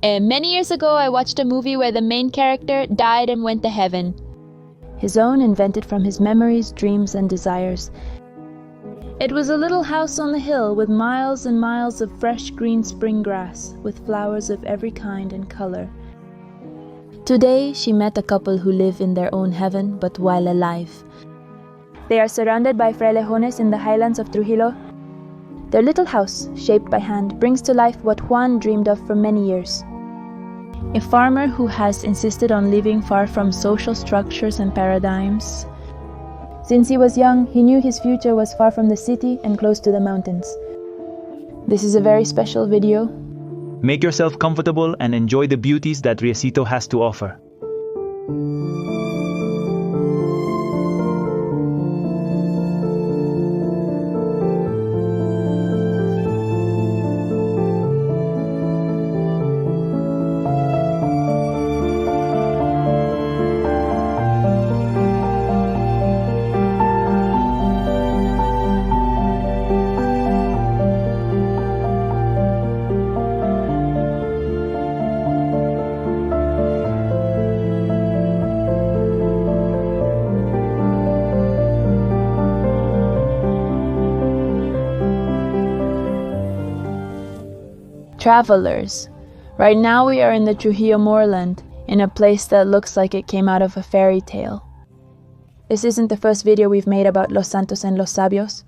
Many years ago, I watched a movie where the main character died and went to heaven. His own, invented from his memories, dreams, and desires. It was a little house on the hill with miles and miles of fresh green spring grass, with flowers of every kind and color. Today, she met a couple who live in their own heaven, but while alive. They are surrounded by frailejones in the highlands of Trujillo. Their little house, shaped by hand, brings to life what Juan dreamed of for many years. A farmer who has insisted on living far from social structures and paradigms. Since he was young, he knew his future was far from the city and close to the mountains. This is a very special video. Make yourself comfortable and enjoy the beauties that Riesito has to offer. Travelers. Right now we are in the Trujillo moorland, in a place that looks like it came out of a fairy tale. This isn't the first video we've made about Los Santos and Los Sabios.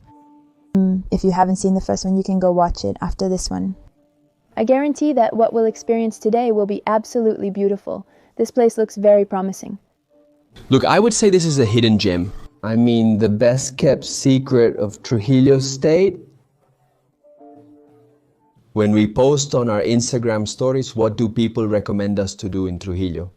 If you haven't seen the first one, you can go watch it after this one. I guarantee that what we'll experience today will be absolutely beautiful. This place looks very promising. Look, I would say this is a hidden gem. I mean, the best kept secret of Trujillo State. When we post on our Instagram stories, what do people recommend us to do in Trujillo?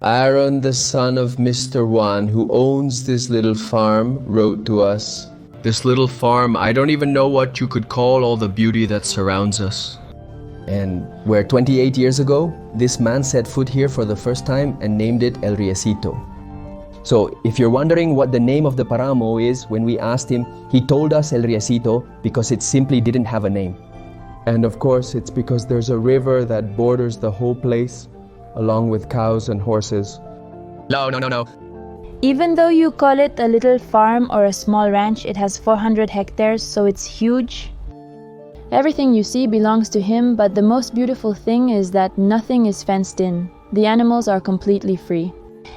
Aaron, the son of Mr. Juan, who owns this little farm, wrote to us. This little farm, I don't even know what you could call all the beauty that surrounds us. And where 28 years ago, this man set foot here for the first time and named it El Riesito. So if you're wondering what the name of the paramo is, when we asked him, he told us El Riesito because it simply didn't have a name. And of course, it's because there's a river that borders the whole place, along with cows and horses. No. Even though you call it a little farm or a small ranch, it has 400 hectares, so it's huge. Everything you see belongs to him, but the most beautiful thing is that nothing is fenced in. The animals are completely free.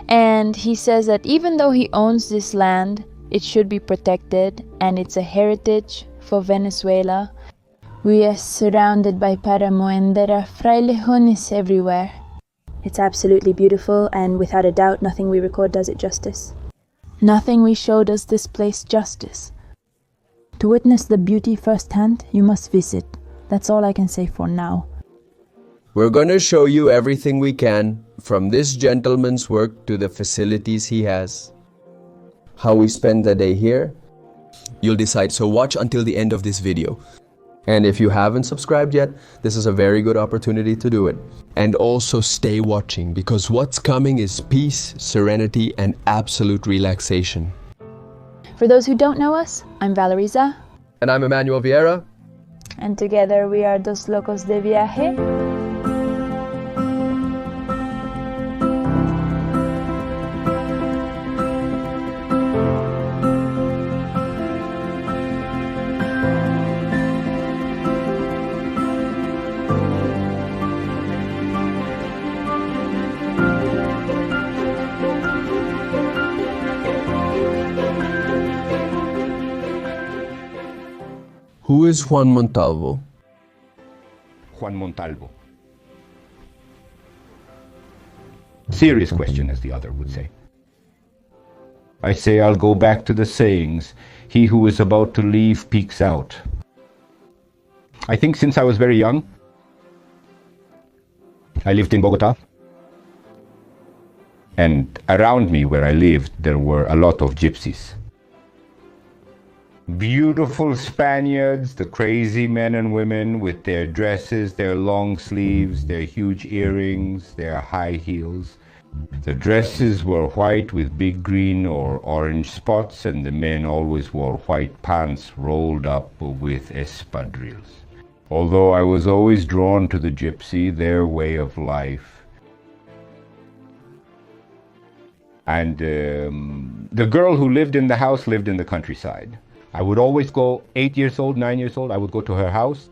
And he says that even though he owns this land, it should be protected, and it's a heritage for Venezuela. We are surrounded by paramo and there are frailejones everywhere. It's absolutely beautiful, and without a doubt, nothing we record does it justice. Nothing we show does this place justice. To witness the beauty firsthand, you must visit. That's all I can say for now. We're gonna show you everything we can, from this gentleman's work to the facilities he has. How we spend the day here, you'll decide, so watch until the end of this video. And if you haven't subscribed yet, this is a very good opportunity to do it. And also stay watching, because what's coming is peace, serenity, and absolute relaxation. For those who don't know us, I'm Valeriza. And I'm Emmanuel Vieira. And together we are Dos Locos de Viaje. Who is Juan Montalvo? Juan Montalvo. Serious question, as the other would say. I say I'll go back to the sayings. He who is about to leave peeks out. I think since I was very young, I lived in Bogota. And around me where I lived, there were a lot of gypsies. Beautiful Spaniards, the crazy men and women with their dresses, their long sleeves, their huge earrings, their high heels. The dresses were white with big green or orange spots, and the men always wore white pants rolled up with espadrilles. although I was always drawn to the gypsy, their way of life. And the girl who lived in the house lived in the countryside. I would always go 8 years old, 9 years old, I would go to her house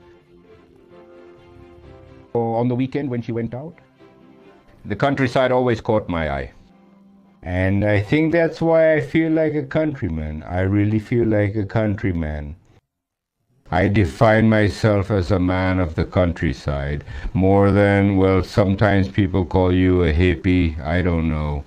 on the weekend when she went out. The countryside always caught my eye. And I think that's why I feel like a countryman. I really feel like a countryman. I define myself as a man of the countryside, more than, well, sometimes people call you a hippie, I don't know.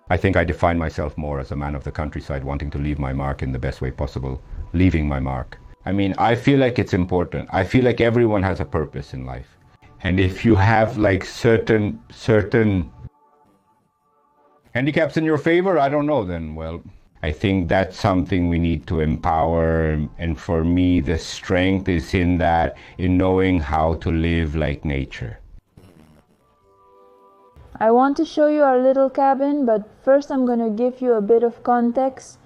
I think I define myself more as a man of the countryside, wanting to leave my mark in the best way possible, leaving my mark. I mean, I feel like it's important. I feel like everyone has a purpose in life. And if you have like certain handicaps in your favor, I don't know, then, well, I think that's something we need to empower. And for me, the strength is in that, in knowing how to live like nature. I want to show you our little cabin, but first I'm going to give you a bit of context.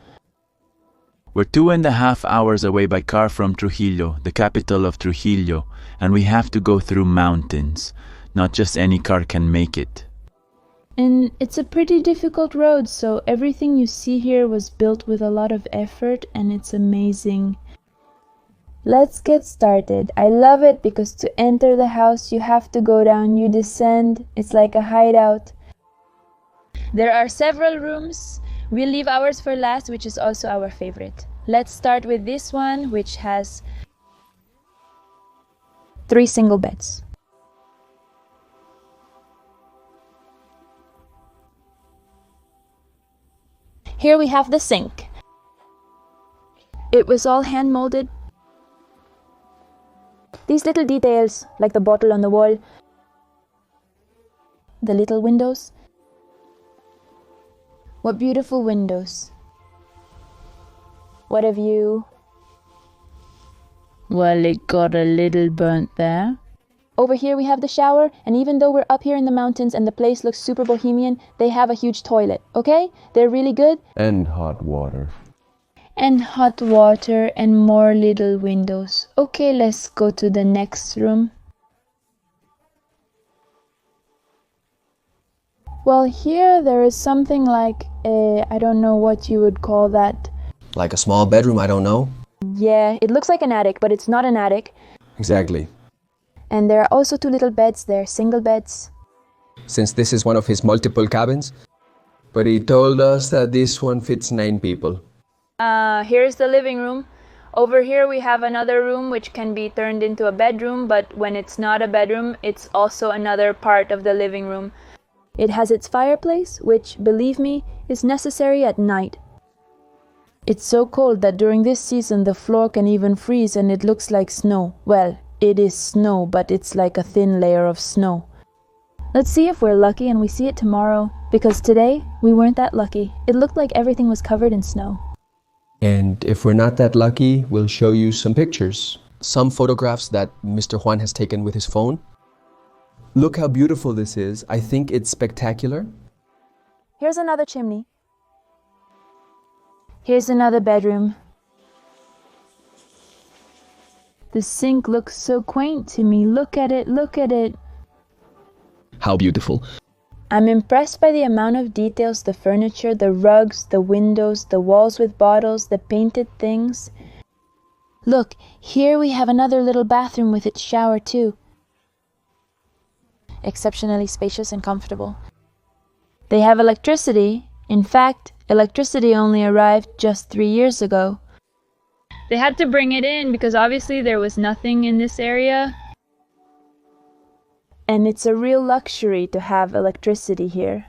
We're 2.5 hours away by car from Trujillo, the capital of Trujillo, and we have to go through mountains. Not just any car can make it. And it's a pretty difficult road, so everything you see here was built with a lot of effort, and it's amazing. Let's get started. I love it because to enter the house you have to go down, you descend, it's like a hideout. There are several rooms. We'll leave ours for last, which is also our favorite. Let's start with this one, which has 3 single beds. Here we have the sink. It was all hand molded. These little details, like the bottle on the wall, the little windows. What beautiful windows. What a view. Well, it got a little burnt there. Over here we have the shower, and even though we're up here in the mountains and the place looks super bohemian, they have a huge toilet, okay? They're really good. And hot water. And hot water and more little windows. Okay, let's go to the next room. Well, here there is something like I don't know what you would call that. Like a small bedroom, I don't know. Yeah, it looks like an attic, but it's not an attic. Exactly. And there are also 2 little beds there, single beds. Since this is one of his multiple cabins, but he told us that this one fits 9 people. Here's the living room. Over here we have another room which can be turned into a bedroom, but when it's not a bedroom, it's also another part of the living room. It has its fireplace, which, believe me, is necessary at night. It's so cold that during this season the floor can even freeze and it looks like snow. Well, it is snow, but it's like a thin layer of snow. Let's see if we're lucky and we see it tomorrow, because today we weren't that lucky. It looked like everything was covered in snow. And if we're not that lucky, we'll show you some pictures. Some photographs that Mr. Juan has taken with his phone. Look how beautiful this is. I think it's spectacular. Here's another chimney. Here's another bedroom. The sink looks so quaint to me. Look at it, look at it. How beautiful. I'm impressed by the amount of details, the furniture, the rugs, the windows, the walls with bottles, the painted things. Look, here we have another little bathroom with its shower too. Exceptionally spacious and comfortable. They have electricity. In fact, electricity only arrived just 3 years ago. They had to bring it in because obviously there was nothing in this area. And it's a real luxury to have electricity here.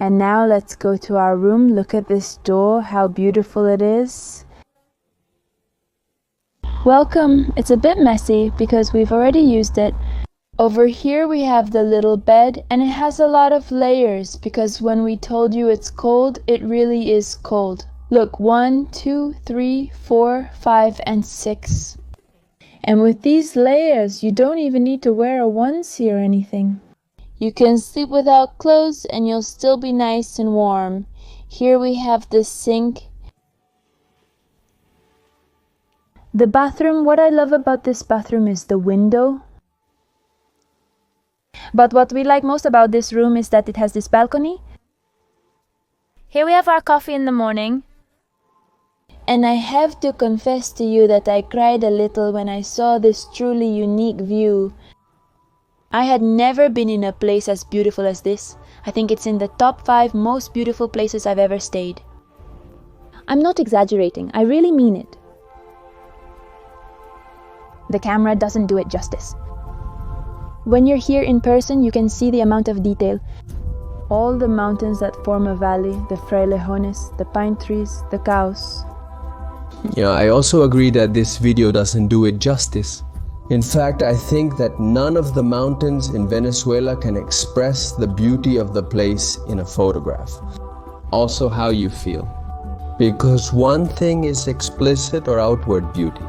And now let's go to our room. Look at this door, how beautiful it is. Welcome. It's a bit messy because we've already used it. Over here we have the little bed, and it has a lot of layers because when we told you it's cold, it really is cold. Look, 1, 2, 3, 4, 5, and 6. And with these layers, you don't even need to wear a onesie or anything. You can sleep without clothes and you'll still be nice and warm. Here we have the sink. The bathroom, what I love about this bathroom is the window. But what we like most about this room is that it has this balcony. Here we have our coffee in the morning. And I have to confess to you that I cried a little when I saw this truly unique view. I had never been in a place as beautiful as this. I think it's in the top 5 most beautiful places I've ever stayed. I'm not exaggerating, I really mean it. The camera doesn't do it justice. When you're here in person, you can see the amount of detail. All the mountains that form a valley, the frailejones, the pine trees, the cows. Yeah, I also agree that this video doesn't do it justice. In fact, I think that none of the mountains in Venezuela can express the beauty of the place in a photograph. Also how you feel. Because one thing is explicit or outward beauty.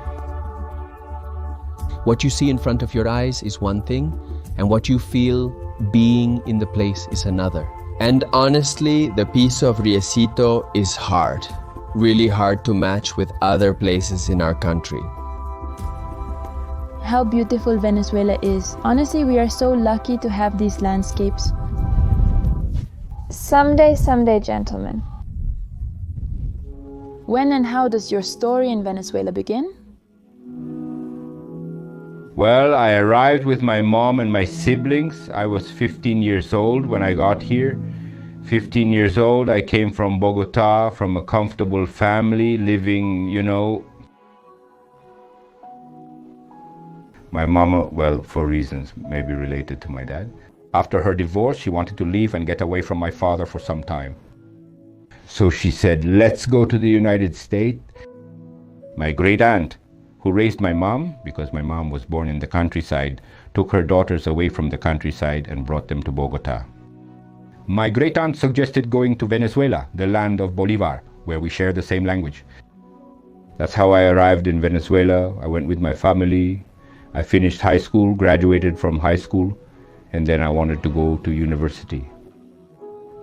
What you see in front of your eyes is one thing, and what you feel being in the place is another. And honestly, the piece of Riesito is hard. Really hard to match with other places in our country. How beautiful Venezuela is. Honestly, we are so lucky to have these landscapes. Someday, gentlemen. When and how does your story in Venezuela begin? Well, I arrived with my mom and my siblings. I was 15 years old when I got here. 15 years old, I came from Bogota, from a comfortable family, living, my mama, well, for reasons maybe related to my dad. After her divorce, she wanted to leave and get away from my father for some time. So she said, let's go to the United States. My great aunt, who raised my mom, because my mom was born in the countryside, took her daughters away from the countryside and brought them to Bogota. My great aunt suggested going to Venezuela, the land of Bolivar, where we share the same language. That's how I arrived in Venezuela. I went with my family. I finished high school, graduated from high school, and then I wanted to go to university.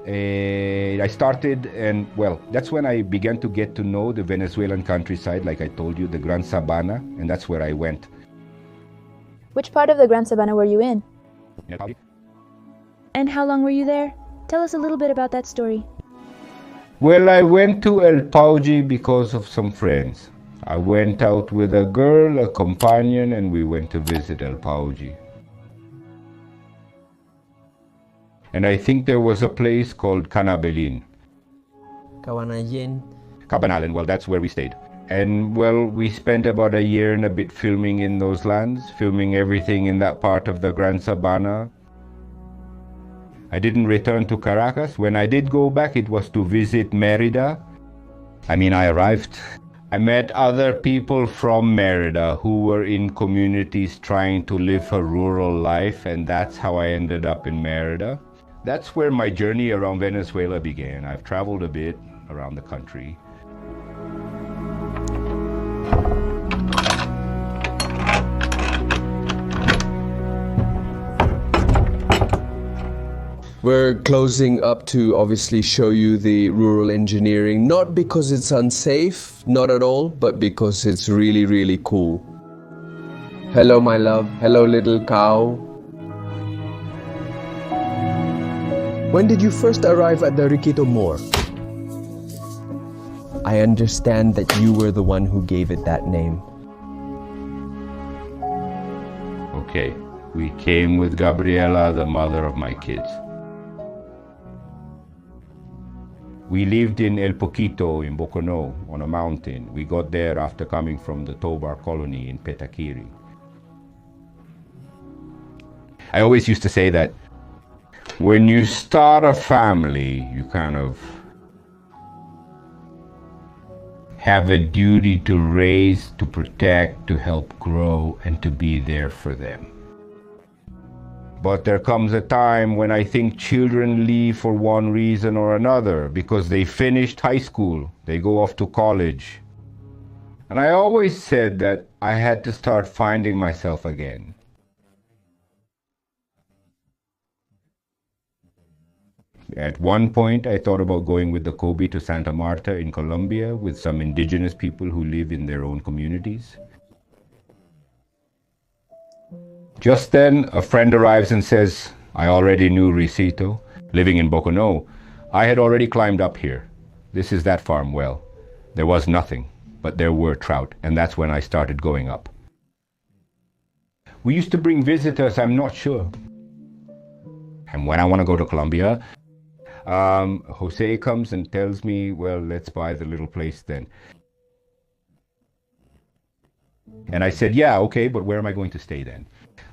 I started, and well, that's when I began to get to know the Venezuelan countryside, like I told you, the Gran Sabana, and that's where I went. Which part of the Gran Sabana were you in? And how long were you there? Tell us a little bit about that story. Well, I went to El Pauji because of some friends. I went out with a girl, a companion, and we went to visit El Pauji. And I think there was a place called Canabelin. Cabanalen, well, that's where we stayed. And well, we spent about a year and a bit filming in those lands, filming everything in that part of the Gran Sabana. I didn't return to Caracas. When I did go back, it was to visit Merida. I arrived. I met other people from Merida who were in communities trying to live a rural life, and that's how I ended up in Merida. That's where my journey around Venezuela began. I've traveled a bit around the country. We're closing up to obviously show you the rural engineering, not because it's unsafe, not at all, but because it's really, really cool. Hello, my love. Hello, little cow. When did you first arrive at the Riecito Moor? I understand that you were the one who gave it that name. Okay, we came with Gabriela, the mother of my kids. We lived in El Poquito in Bocono on a mountain. We got there after coming from the Tobar colony in Petaquiri. I always used to say that when you start a family, you kind of have a duty to raise, to protect, to help grow, and to be there for them. But there comes a time when I think children leave for one reason or another, because they finished high school, they go off to college. And I always said that I had to start finding myself again. At one point, I thought about going with the Kobe to Santa Marta in Colombia with some indigenous people who live in their own communities. Just then, a friend arrives and says, I already knew Riesito, living in Bocono. I had already climbed up here. This is that farm well. There was nothing, but there were trout, and that's when I started going up. We used to bring visitors, I'm not sure. And when I want to go to Colombia, Jose comes and tells me, well, let's buy the little place then. And I said, yeah, okay, but where am I going to stay then?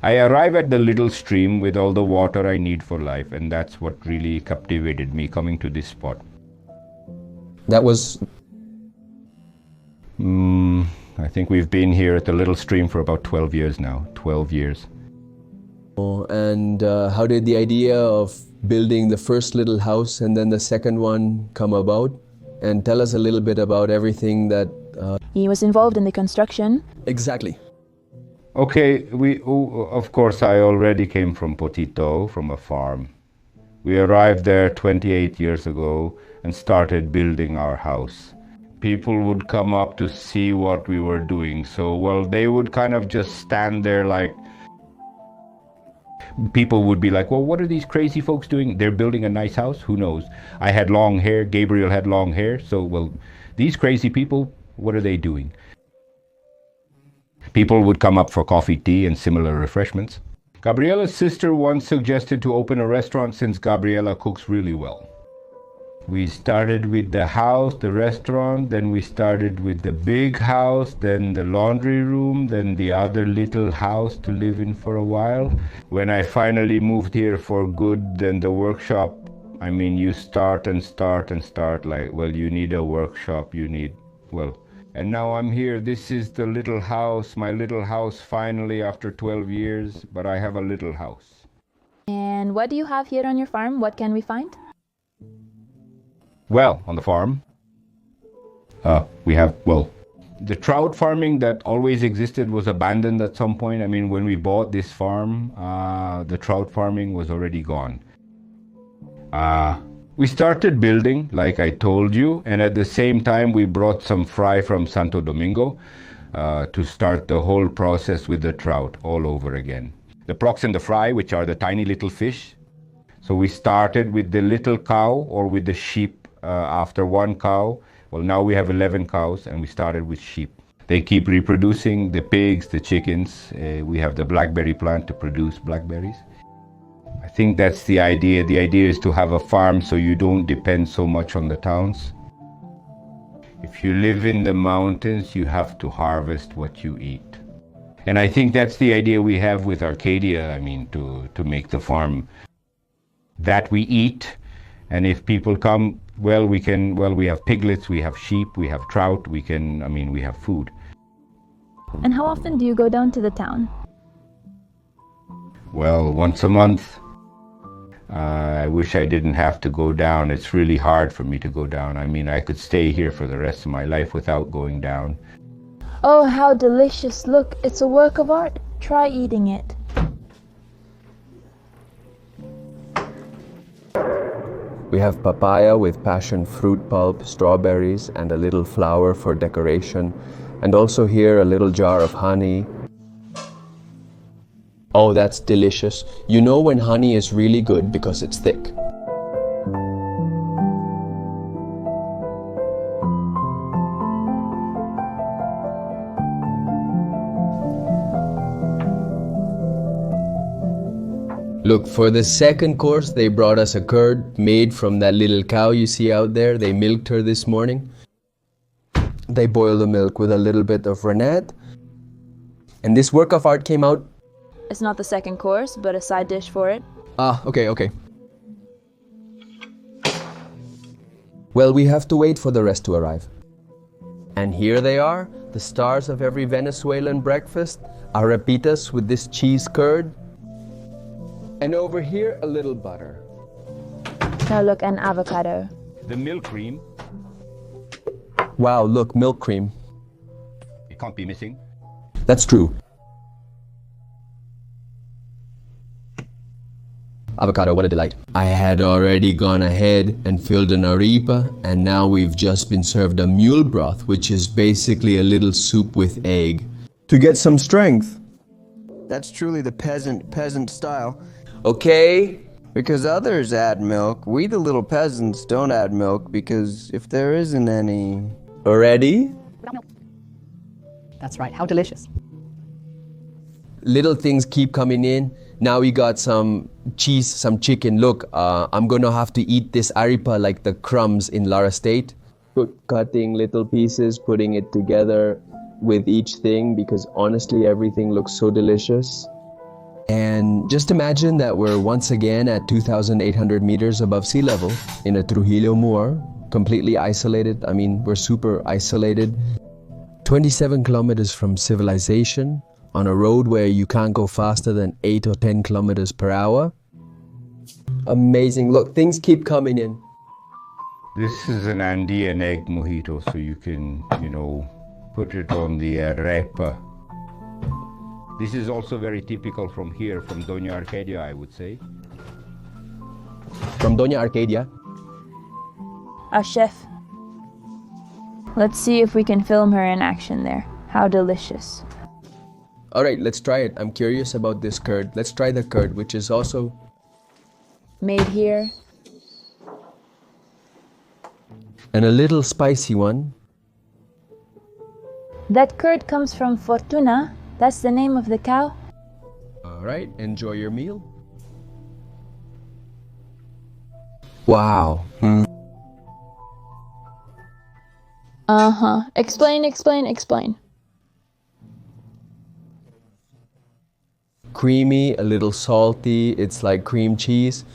I arrive at the little stream with all the water I need for life, and that's what really captivated me coming to this spot. That was... I think we've been here at the little stream for about 12 years now. 12 years. And how did the idea of building the first little house and then the second one come about? And tell us a little bit about everything that... He was involved in the construction. Exactly. Okay, of course, I already came from Potito, from a farm. We arrived there 28 years ago and started building our house. People would come up to see what we were doing. So, well, they would kind of just stand there like... People would be like, well, what are these crazy folks doing? They're building a nice house? Who knows? I had long hair. Gabriel had long hair. So, well, these crazy people, what are they doing? People would come up for coffee, tea, and similar refreshments. Gabriela's sister once suggested to open a restaurant since Gabriela cooks really well. We started with the house, the restaurant, then we started with the big house, then the laundry room, then the other little house to live in for a while. When I finally moved here for good, then the workshop, I mean, you start and start and start like, well, you need a workshop, you need, well, and now I'm here. This is the little house, my little house finally after 12 years, but I have a little house. And what do you have here on your farm? What can we find? Well, on the farm, we have, well, the trout farming that always existed was abandoned at some point. I mean, when we bought this farm, the trout farming was already gone. We started building, like I told you, and at the same time we brought some fry from Santo Domingo to start the whole process with the trout all over again. The prox and the fry, which are the tiny little fish. So we started with the little cow or with the sheep after one cow. Well, now we have 11 cows and we started with sheep. They keep reproducing, the pigs, the chickens. We have the blackberry plant to produce blackberries. I think that's the idea. The idea is to have a farm so you don't depend so much on the towns. If you live in the mountains, you have to harvest what you eat. And I think that's the idea we have with Arcadia, I mean, to make the farm that we eat. And if people come, well, we have piglets, we have sheep, we have trout, we have food. And how often do you go down to the town? Well, once a month. I wish I didn't have to go down. It's really hard for me to go down. I mean, I could stay here for the rest of my life without going down. Oh, how delicious. Look, it's a work of art. Try eating it. We have papaya with passion fruit pulp, strawberries, and a little flower for decoration. And also here a little jar of honey. Oh, that's delicious. You know when honey is really good because it's thick. Look, for the second course, they brought us a curd made from that little cow you see out there. They milked her this morning. They boiled the milk with a little bit of rennet. And this work of art came out. It's not the second course, but a side dish for it. Ah, okay. Well, we have to wait for the rest to arrive. And here they are, the stars of every Venezuelan breakfast, arepitas with this cheese curd. And over here, a little butter. Now look, an avocado. The milk cream. Wow, look, milk cream. It can't be missing. That's true. Avocado, what a delight. I had already gone ahead and filled an arepa, and now we've just been served a mule broth, which is basically a little soup with egg. To get some strength. That's truly the peasant style. Okay? Because others add milk, we the little peasants don't add milk because if there isn't any... Already? That's right, how delicious. Little things keep coming in. Now we got some cheese, some chicken. Look, I'm gonna have to eat this arepa like the crumbs in Lara State. Cutting little pieces, putting it together with each thing because honestly everything looks so delicious. And just imagine that we're once again at 2,800 meters above sea level in a Trujillo moor, completely isolated. I mean, we're super isolated. 27 kilometers from civilization on a road where you can't go faster than 8 or 10 kilometers per hour. Amazing. Look, things keep coming in. This is an Andean egg mojito, so you can, put it on the arepa. This is also very typical from here, from Doña Arcadia, I would say. From Doña Arcadia? Chef. Let's see if we can film her in action there. How delicious. Alright, let's try it. I'm curious about this curd. Let's try the curd, which is also made here. And a little spicy one. That curd comes from Fortuna. That's the name of the cow. Alright, enjoy your meal. Wow. Explain. Creamy, a little salty. It's like cream cheese,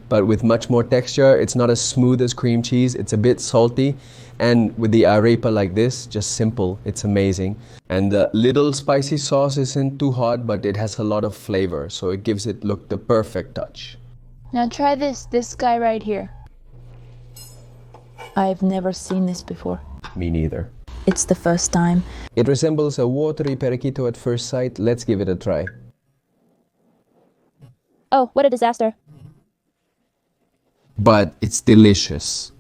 but with much more texture. It's not as smooth as cream cheese. It's a bit salty. And with the arepa like this, just simple. It's amazing. And the little spicy sauce isn't too hot, but it has a lot of flavor. So it gives it, look, the perfect touch. Now try this guy right here. I've never seen this before. Me neither. It's the first time. It resembles a watery periquito at first sight. Let's give it a try. Oh, what a disaster. But it's delicious.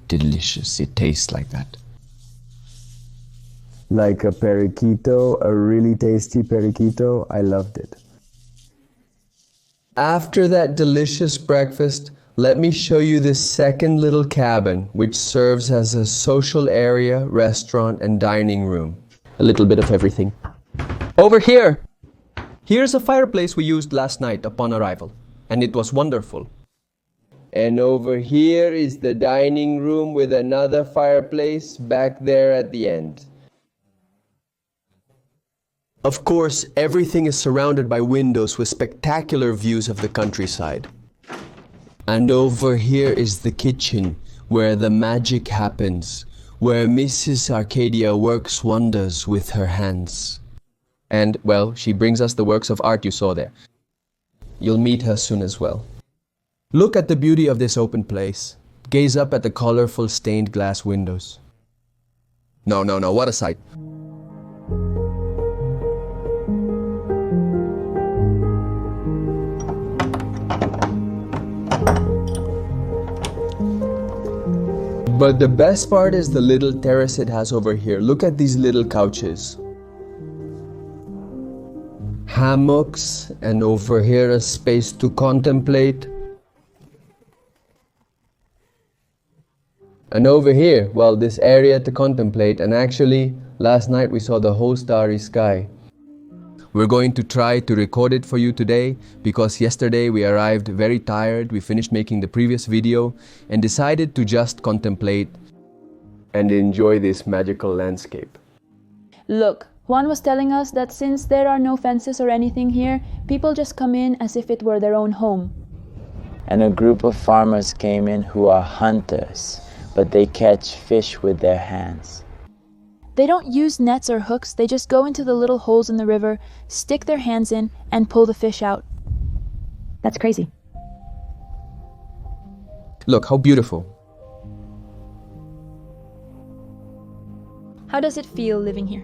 Delicious. It tastes like that. Like a periquito, a really tasty periquito. I loved it. After that delicious breakfast, let me show you this second little cabin, which serves as a social area, restaurant, and dining room. A little bit of everything. Over here! Here's a fireplace we used last night upon arrival, and it was wonderful. And over here is the dining room with another fireplace back there at the end. Of course, everything is surrounded by windows with spectacular views of the countryside. And over here is the kitchen, where the magic happens, where Mrs. Arcadia works wonders with her hands. And, well, she brings us the works of art you saw there. You'll meet her soon as well. Look at the beauty of this open place. Gaze up at the colorful stained glass windows. No, what a sight. But the best part is the little terrace it has over here. Look at these little couches. Hammocks, and over here a space to contemplate. And over here, well, this area to contemplate. And actually, last night we saw the whole starry sky. We're going to try to record it for you today because yesterday we arrived very tired. We finished making the previous video and decided to just contemplate and enjoy this magical landscape. Look, Juan was telling us that since there are no fences or anything here, people just come in as if it were their own home. And a group of farmers came in who are hunters, but they catch fish with their hands. They don't use nets or hooks, they just go into the little holes in the river, stick their hands in, and pull the fish out. That's crazy. Look, how beautiful. How does it feel living here?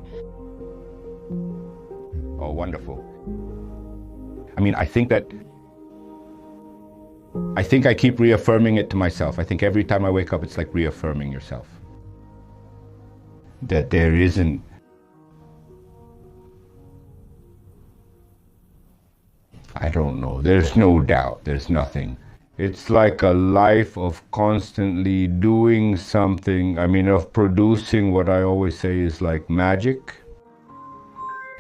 Oh, wonderful. I mean, I think I keep reaffirming it to myself. I think every time I wake up, it's like reaffirming yourself. That there isn't I don't know. There's no doubt. There's nothing. It's like a life of constantly doing something. I mean, of producing what I always say is like magic.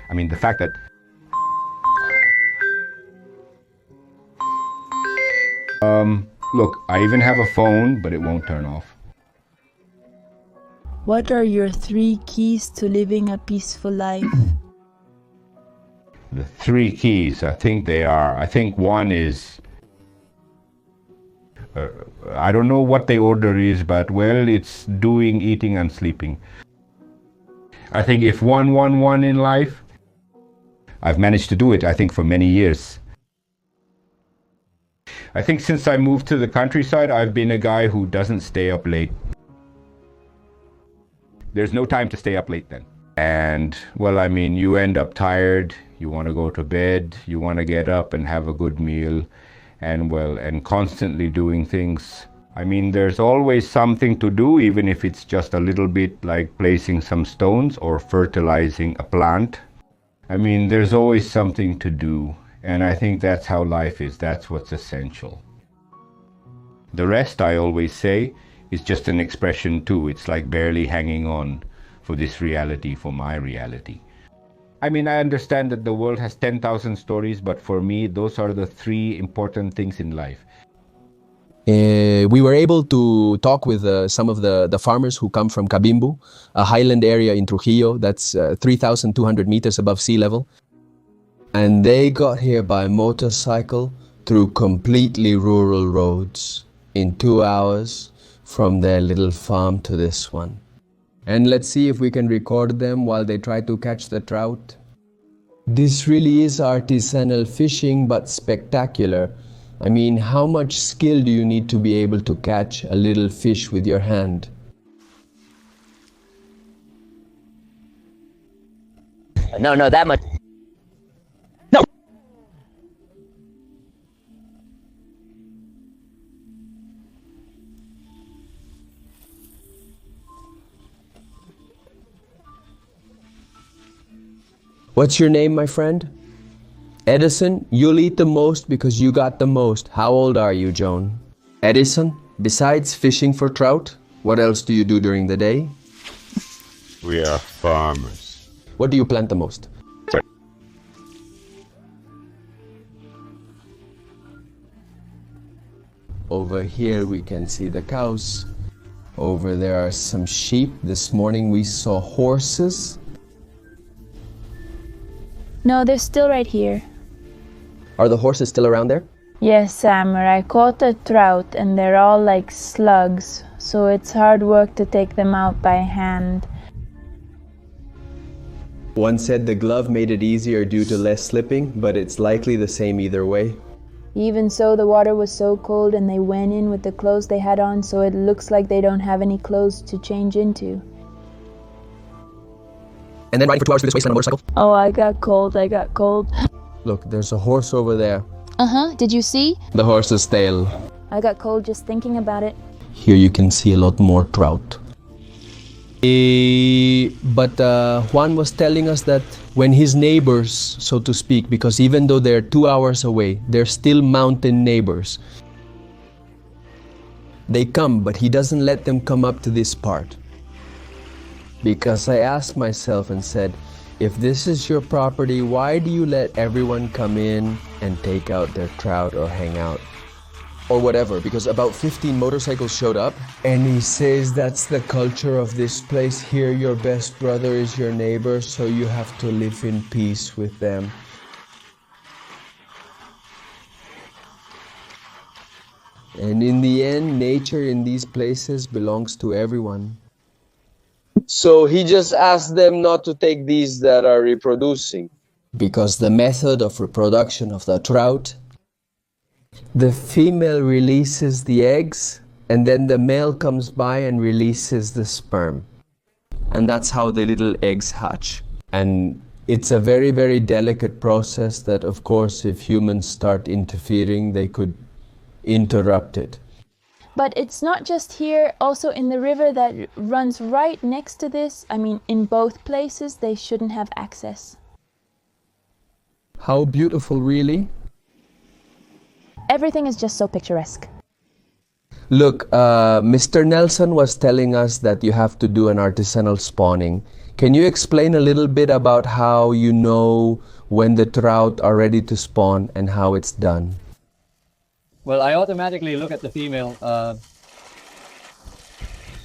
I mean, the fact that look, I even have a phone, but it won't turn off. What are your 3 keys to living a peaceful life? The 3 keys, I think one is, I don't know what the order is, but well, it's doing, eating, and sleeping. I think if 1 in life, I've managed to do it, I think, for many years. I think since I moved to the countryside, I've been a guy who doesn't stay up late. There's no time to stay up late then. And, well, I mean, you end up tired, you want to go to bed, you want to get up and have a good meal, and, well, and constantly doing things. I mean, there's always something to do, even if it's just a little bit like placing some stones or fertilizing a plant. I mean, there's always something to do. And I think that's how life is. That's what's essential. The rest, I always say, is just an expression too. It's like barely hanging on for this reality, for my reality. I mean, I understand that the world has 10,000 stories, but for me, those are the 3 important things in life. We were able to talk with some of the farmers who come from Cabimbu, a highland area in Trujillo that's 3,200 meters above sea level. And they got here by motorcycle through completely rural roads in 2 hours from their little farm to this one. And let's see if we can record them while they try to catch the trout. This really is artisanal fishing, but spectacular. I mean, how much skill do you need to be able to catch a little fish with your hand? No, that much. What's your name, my friend? Edison, you'll eat the most because you got the most. How old are you, Joan? Edison, besides fishing for trout, what else do you do during the day? We are farmers. What do you plant the most? Over here we can see the cows. Over there are some sheep. This morning we saw horses. No, they're still right here. Are the horses still around there? Yes, Samer, I caught a trout and they're all like slugs, so it's hard work to take them out by hand. One said the glove made it easier due to less slipping, but it's likely the same either way. Even so, the water was so cold and they went in with the clothes they had on, so it looks like they don't have any clothes to change into. And then riding for 2 hours through this wasteland on a motorcycle? Oh, I got cold. Look, there's a horse over there. Uh-huh, did you see? The horse's tail. I got cold just thinking about it. Here you can see a lot more trout. But Juan was telling us that when his neighbors, so to speak, because even though they're 2 hours away, they're still mountain neighbors. They come, but he doesn't let them come up to this part. Because I asked myself and said, if this is your property, why do you let everyone come in and take out their trout or hang out? Or whatever, because about 15 motorcycles showed up. And he says that's the culture of this place. Here your best brother is your neighbor, so you have to live in peace with them. And in the end, nature in these places belongs to everyone. So he just asked them not to take these that are reproducing. Because the method of reproduction of the trout, the female releases the eggs, and then the male comes by and releases the sperm. And that's how the little eggs hatch. And it's a very, very delicate process that, of course, if humans start interfering, they could interrupt it. But it's not just here, also in the river that runs right next to this. I mean, in both places, they shouldn't have access. How beautiful, really? Everything is just so picturesque. Look, Mr. Nelson was telling us that you have to do an artisanal spawning. Can you explain a little bit about how you know when the trout are ready to spawn and how it's done? Well, I automatically look at the female.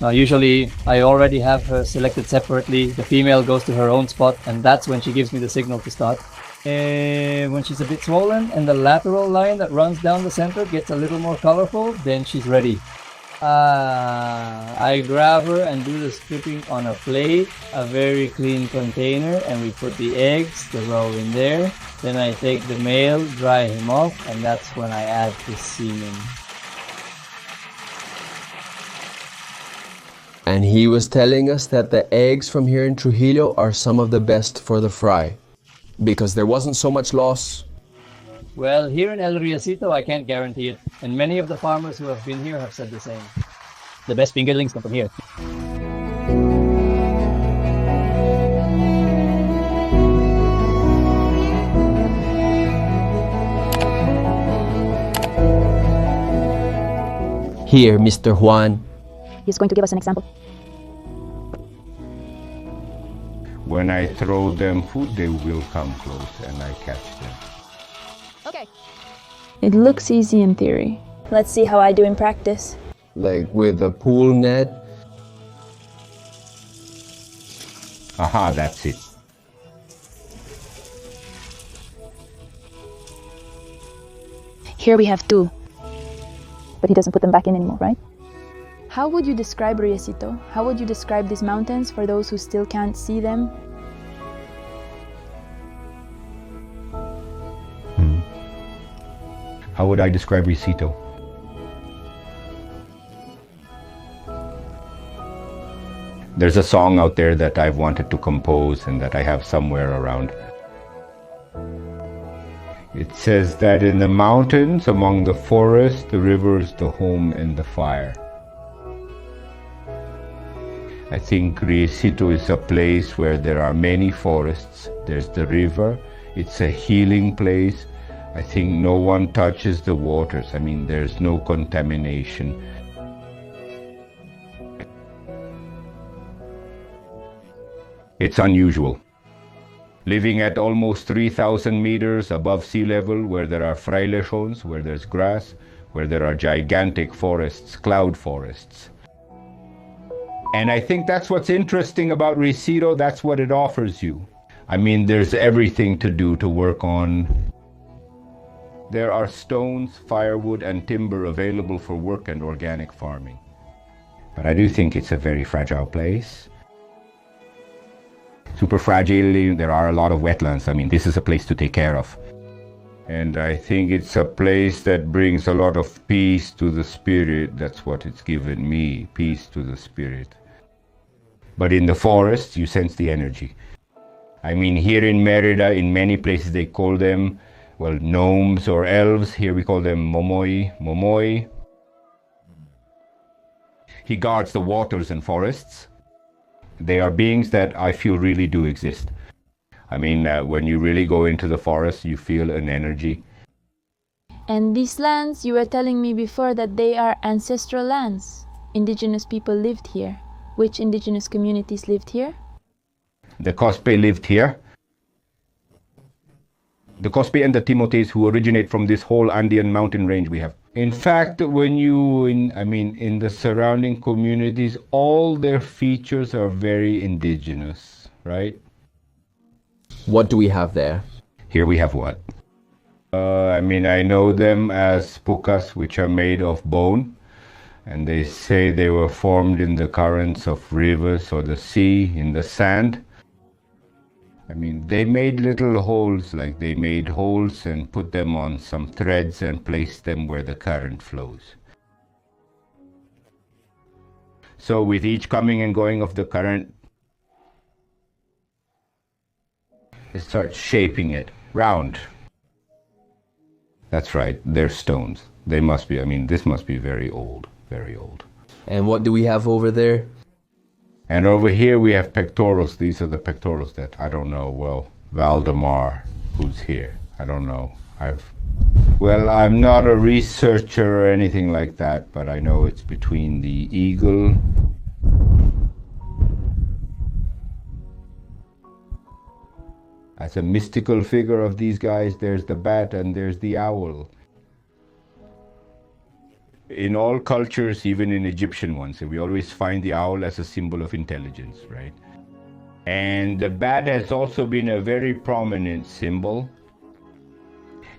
Usually, I already have her selected separately. The female goes to her own spot, and that's when she gives me the signal to start. When she's a bit swollen and the lateral line that runs down the center gets a little more colorful, then she's ready. I grab her and do the stripping on a plate, a very clean container, and we put the eggs, the roe in there. Then I take the male, dry him off, and that's when I add the semen. And he was telling us that the eggs from here in Trujillo are some of the best for the fry, because there wasn't so much loss. Well, here in El Riesito, I can't guarantee it, and many of the farmers who have been here have said the same. The best fingerlings come from here. Here, Mr. Juan. He's going to give us an example. When I throw them food, they will come close and I catch them. Okay. It looks easy in theory. Let's see how I do in practice. Like with a pool net. Aha, that's it. Here we have two. But he doesn't put them back in anymore, right? How would you describe Riesito? How would you describe these mountains for those who still can't see them? How would I describe Riesito? There's a song out there that I've wanted to compose and that I have somewhere around. It says that in the mountains, among the forest, the rivers, the home, and the fire. I think Riesito is a place where there are many forests. There's the river. It's a healing place. I think no one touches the waters. I mean, there's no contamination. It's unusual. Living at almost 3,000 meters above sea level, where there are frailejones, where there's grass, where there are gigantic forests, cloud forests. And I think that's what's interesting about Riesito. That's what it offers you. I mean, there's everything to do to work on. There are stones, firewood, and timber available for work and organic farming. But I do think it's a very fragile place. Super fragile. There are a lot of wetlands. I mean, this is a place to take care of. And I think it's a place that brings a lot of peace to the spirit. That's what it's given me, peace to the spirit. But in the forest, you sense the energy. I mean, here in Merida, in many places they call them, well, gnomes or elves. Here we call them momoi, momoi. He guards the waters and forests. They are beings that I feel really do exist. I mean, when you really go into the forest, you feel an energy. And these lands, you were telling me before that they are ancestral lands. Indigenous people lived here. Which indigenous communities lived here? The Cospe lived here. The Cospe and the Timotes, who originate from this whole Andean mountain range we have. In fact, when in the surrounding communities, all their features are very indigenous, right? What do we have there? Here we have what? I know them as pukas, which are made of bone. And they say they were formed in the currents of rivers or the sea, in the sand. I mean, they made little holes, like they made holes and put them on some threads and placed them where the current flows. So with each coming and going of the current, it starts shaping it round. That's right, they're stones. They must be, this must be very old, very old. And what do we have over there? And over here we have pectorals. These are the pectorals that, I don't know, well, Valdemar, who's here, I don't know. Well, I'm not a researcher or anything like that, but I know it's between the eagle as a mystical figure of these guys. There's the bat and there's the owl. In all cultures, even in Egyptian ones, we always find the owl as a symbol of intelligence, right? And the bat has also been a very prominent symbol.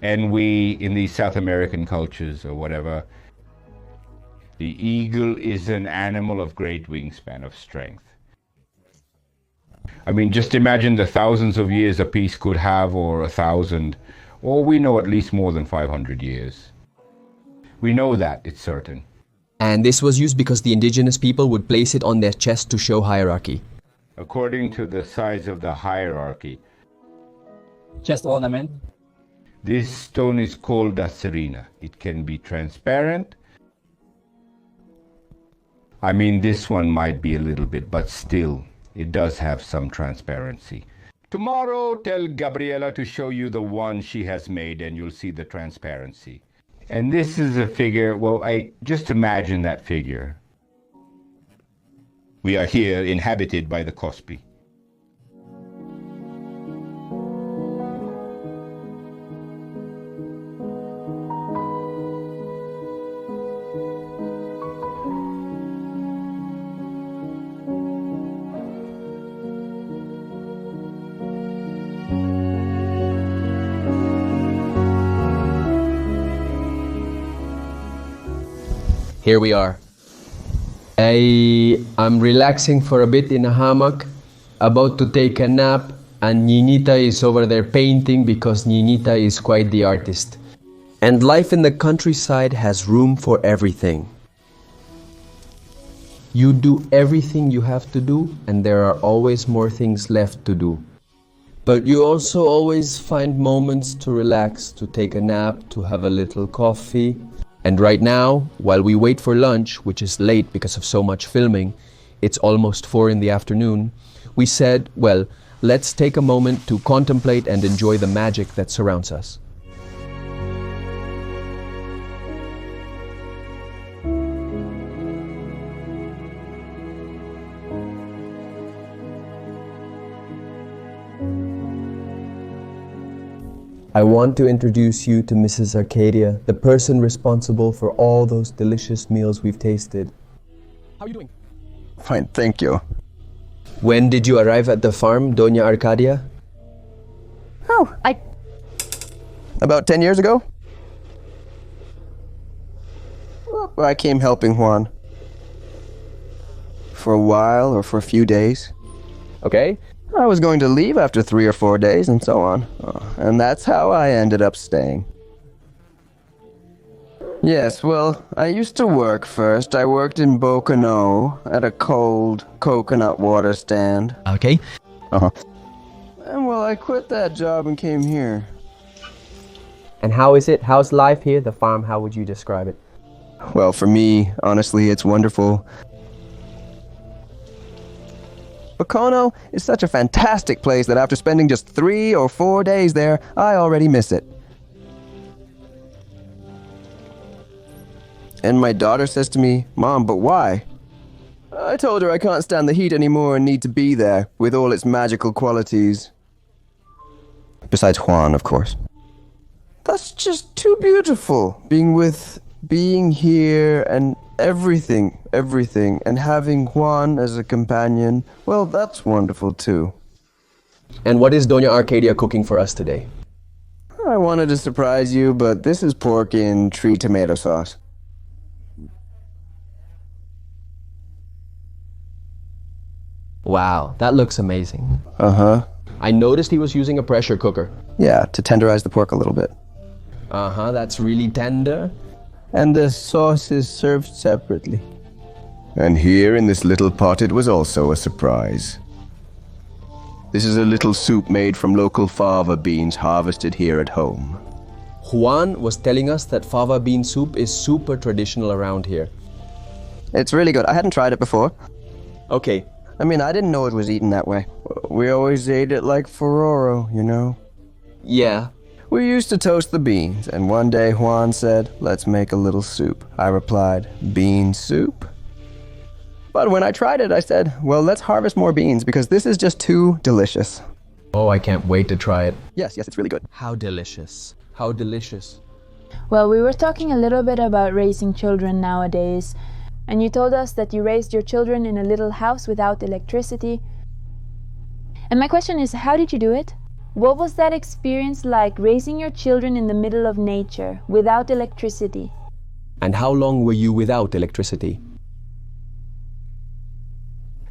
And we, in these South American cultures or whatever, the eagle is an animal of great wingspan, of strength. I mean, just imagine the thousands of years a piece could have, or 1,000, or we know at least more than 500 years. We know that, it's certain. And this was used because the indigenous people would place it on their chest to show hierarchy. According to the size of the hierarchy. Chest ornament. This stone is called a serena. It can be transparent. I mean, this one might be a little bit, but still, it does have some transparency. Tomorrow, tell Gabriela to show you the one she has made, and you'll see the transparency. And this is a figure, well, I just imagine that figure. We are here inhabited by the Cospi. Here we are. I'm relaxing for a bit in a hammock, about to take a nap, and Ninita is over there painting because Ninita is quite the artist. And life in the countryside has room for everything. You do everything you have to do, and there are always more things left to do. But you also always find moments to relax, to take a nap, to have a little coffee. And right now, while we wait for lunch, which is late because of so much filming, it's almost 4 in the afternoon, we said, well, let's take a moment to contemplate and enjoy the magic that surrounds us. I want to introduce you to Mrs. Arcadia, the person responsible for all those delicious meals we've tasted. How are you doing? Fine, thank you. When did you arrive at the farm, Doña Arcadia? Oh, About 10 years ago? Well, I came helping Juan. For a while, or for a few days. Okay. I was going to leave after 3 or 4 days, and so on. And that's how I ended up staying. Yes, well, I used to work first. I worked in Bocano at a cold coconut water stand. Okay. Uh-huh. And well, I quit that job and came here. And how is it? How's life here, the farm? How would you describe it? Well, for me, honestly, it's wonderful. Bocano is such a fantastic place that after spending just 3 or 4 days there, I already miss it. And my daughter says to me, "Mom, but why?" I told her I can't stand the heat anymore and need to be there, with all its magical qualities. Besides Juan, of course. That's just too beautiful, being here and everything, and having Juan as a companion, well, that's wonderful too. And what is Doña Arcadia cooking for us today? I wanted to surprise you, but this is pork in tree tomato sauce. Wow, that looks amazing. Uh-huh. I noticed he was using a pressure cooker. Yeah, to tenderize the pork a little bit. Uh-huh, that's really tender. And the sauce is served separately. And here in this little pot it was also a surprise. This is a little soup made from local fava beans harvested here at home. Juan was telling us that fava bean soup is super traditional around here. It's really good. I hadn't tried it before. Okay. I mean, I didn't know it was eaten that way. We always ate it like Ferraro, you know? Yeah. We used to toast the beans, and one day Juan said, "Let's make a little soup." I replied, "Bean soup?" But when I tried it, I said, "Well, let's harvest more beans because this is just too delicious." Oh, I can't wait to try it. Yes, it's really good. How delicious. How delicious. Well, we were talking a little bit about raising children nowadays, and you told us that you raised your children in a little house without electricity. And my question is, how did you do it? What was that experience like, raising your children in the middle of nature, without electricity? And how long were you without electricity?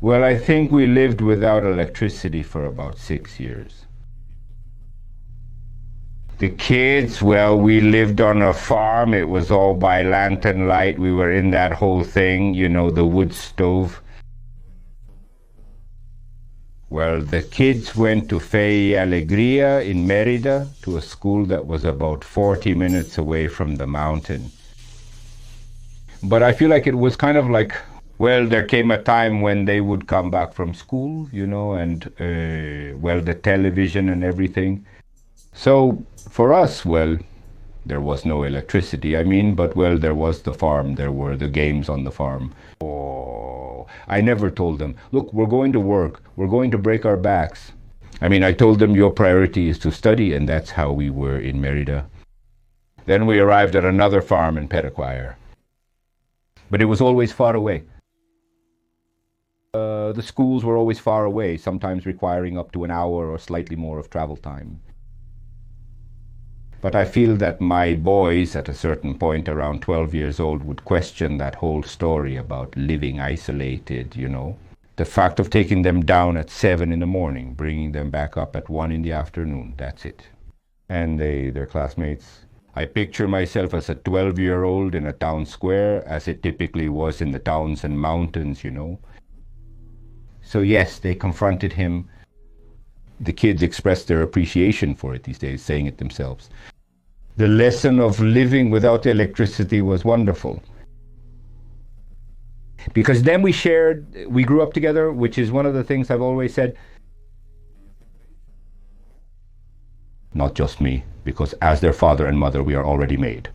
Well, I think we lived without electricity for about 6 years. The kids, well, we lived on a farm. It was all by lantern light. We were in that whole thing, you know, the wood stove. Well, the kids went to Fe Alegria in Merida, to a school that was about 40 minutes away from the mountain. But I feel like it was kind of like, well, there came a time when they would come back from school, you know, and, well, the television and everything. So for us, well, there was no electricity, but, well, there was the farm. There were the games on the farm. Oh, I never told them, look, we're going to work. We're going to break our backs. I told them your priority is to study, and that's how we were in Merida. Then we arrived at another farm in Perequire. But it was always far away. The schools were always far away, sometimes requiring up to an hour or slightly more of travel time. But I feel that my boys, at a certain point around 12 years old, would question that whole story about living isolated, you know. The fact of taking them down at 7 in the morning, bringing them back up at 1 in the afternoon, that's it. And their classmates. I picture myself as a 12-year-old in a town square, as it typically was in the towns and mountains, you know. So yes, they confronted him. The kids expressed their appreciation for it these days, saying it themselves. The lesson of living without electricity was wonderful. Because then we grew up together, which is one of the things I've always said. Not just me, because as their father and mother, we are already made.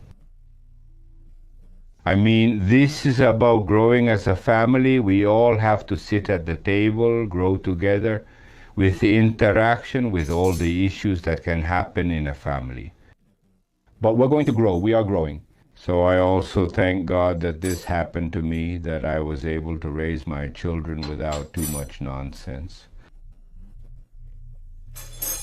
This is about growing as a family. We all have to sit at the table, grow together, with the interaction, with all the issues that can happen in a family. But we're going to grow. We are growing. So I also thank God that this happened to me, that I was able to raise my children without too much nonsense.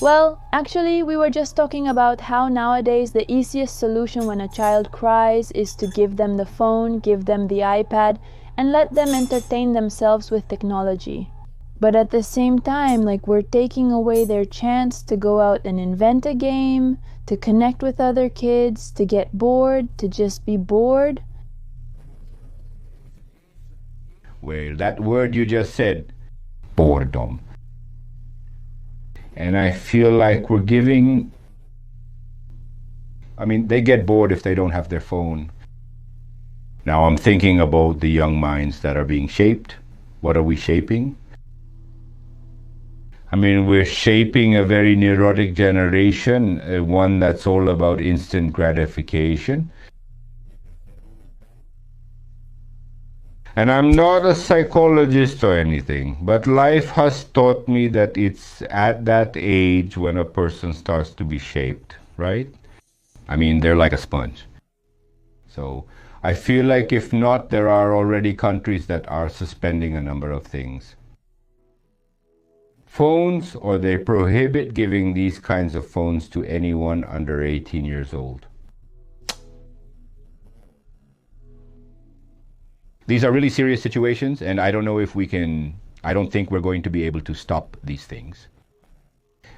Well, actually, we were just talking about how nowadays the easiest solution when a child cries is to give them the phone, give them the iPad, and let them entertain themselves with technology. But at the same time, we're taking away their chance to go out and invent a game, to connect with other kids, to get bored, to just be bored. Well, that word you just said, boredom. And I feel like we're giving... they get bored if they don't have their phone. Now I'm thinking about the young minds that are being shaped. What are we shaping? We're shaping a very neurotic generation, one that's all about instant gratification. And I'm not a psychologist or anything, but life has taught me that it's at that age when a person starts to be shaped, right? They're like a sponge. So I feel like if not, there are already countries that are suspending a number of things. Phones, or they prohibit giving these kinds of phones to anyone under 18 years old. These are really serious situations, and I don't know if I don't think we're going to be able to stop these things.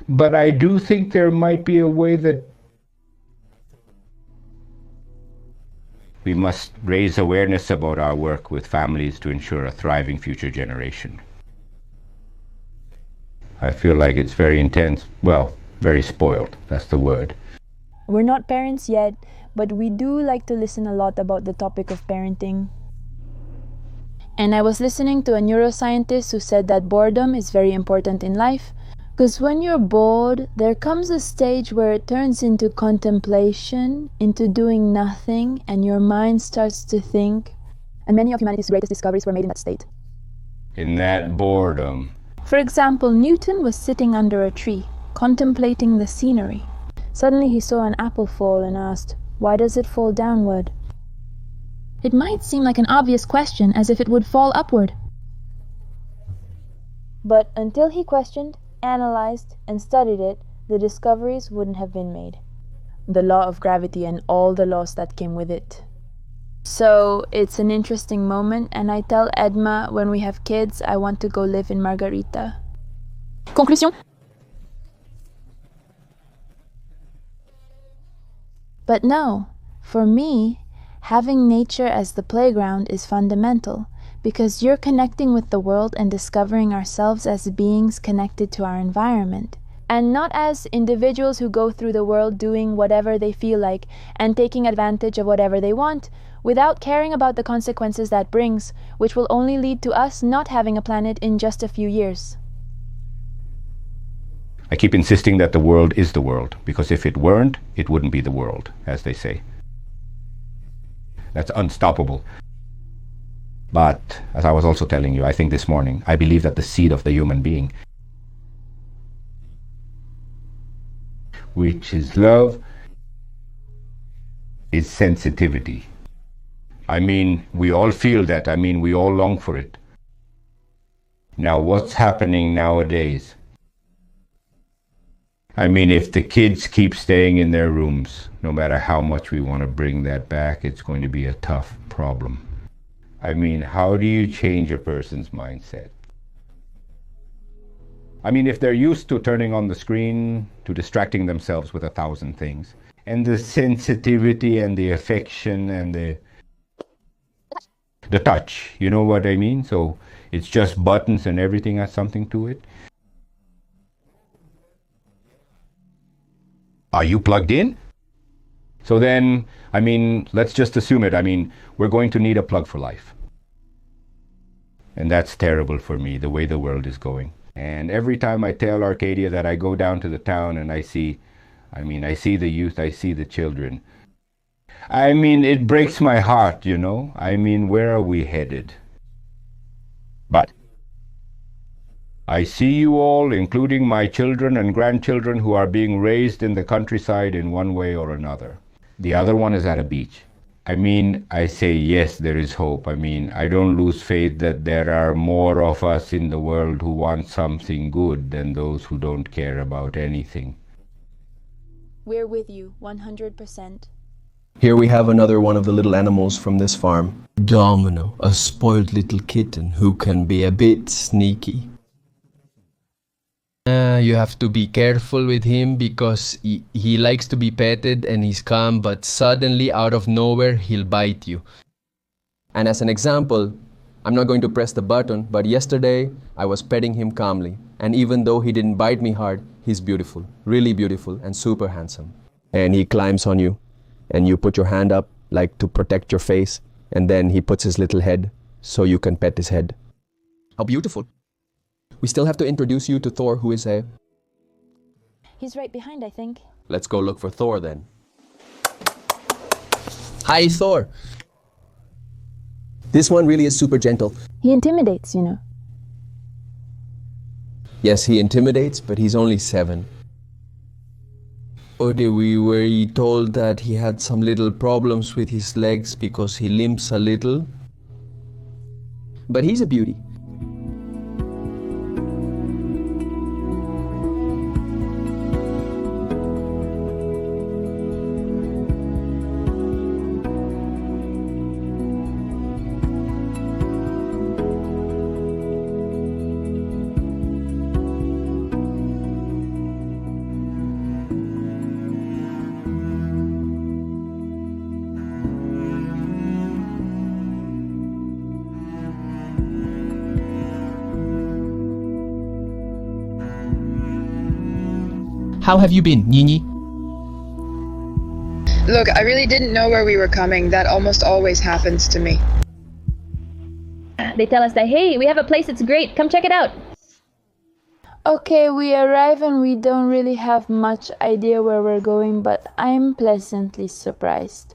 But I do think there might be a way that we must raise awareness about our work with families to ensure a thriving future generation. I feel like it's very intense. Well, very spoiled. That's the word. We're not parents yet, but we do like to listen a lot about the topic of parenting. And I was listening to a neuroscientist who said that boredom is very important in life, Because when you're bored, there comes a stage where it turns into contemplation, into doing nothing, and your mind starts to think. And many of humanity's greatest discoveries were made in that state. In that boredom. For example, Newton was sitting under a tree, contemplating the scenery. Suddenly he saw an apple fall and asked, "Why does it fall downward?" It might seem like an obvious question, as if it would fall upward. But until he questioned, analyzed, and studied it, the discoveries wouldn't have been made. The law of gravity and all the laws that came with it. So it's an interesting moment, and I tell Edma when we have kids I want to go live in Margarita. Conclusion. But no, for me, having nature as the playground is fundamental, because you're connecting with the world and discovering ourselves as beings connected to our environment, and not as individuals who go through the world doing whatever they feel like and taking advantage of whatever they want, without caring about the consequences that brings, which will only lead to us not having a planet in just a few years. I keep insisting that the world is the world, because if it weren't, it wouldn't be the world, as they say. That's unstoppable. But, as I was also telling you, I think this morning, I believe that the seed of the human being, which is love, is sensitivity. I mean, we all feel that. I mean, we all long for it. Now, what's happening nowadays? I mean, if the kids keep staying in their rooms, no matter how much we want to bring that back, it's going to be a tough problem. I mean, how do you change a person's mindset? I mean, if they're used to turning on the screen, to distracting themselves with 1,000 things, and the sensitivity and the affection and the touch, you know what I mean? So it's just buttons and everything has something to it. Are you plugged in? So then, I mean, let's just assume it. I mean, we're going to need a plug for life. And that's terrible for me, the way the world is going. And every time I tell Arcadia that I go down to the town and I see the youth, I see the children. I mean, it breaks my heart, you know? I mean, where are we headed? But I see you all, including my children and grandchildren, who are being raised in the countryside in one way or another. The other one is at a beach. I mean, I say, yes, there is hope. I mean, I don't lose faith that there are more of us in the world who want something good than those who don't care about anything. We're with you, 100%. Here we have another one of the little animals from this farm. Domino, a spoiled little kitten who can be a bit sneaky. You have to be careful with him because he likes to be petted and he's calm, but suddenly out of nowhere he'll bite you. And as an example, I'm not going to press the button, but yesterday I was petting him calmly, and even though he didn't bite me hard, he's beautiful, really beautiful and super handsome. And he climbs on you and you put your hand up like to protect your face, and then he puts his little head so you can pet his head. How beautiful. We still have to introduce you to Thor, who is a... He's right behind, I think. Let's go look for Thor then. Hi, Thor. This one really is super gentle. He intimidates, you know. Yes, he intimidates, but he's only 7. We were told that he had some little problems with his legs because he limps a little. But he's a beauty. How have you been, Nini? Look, I really didn't know where we were coming. That almost always happens to me. They tell us that, hey, we have a place that's great, come check it out. Okay, we arrive and we don't really have much idea where we're going, but I'm pleasantly surprised.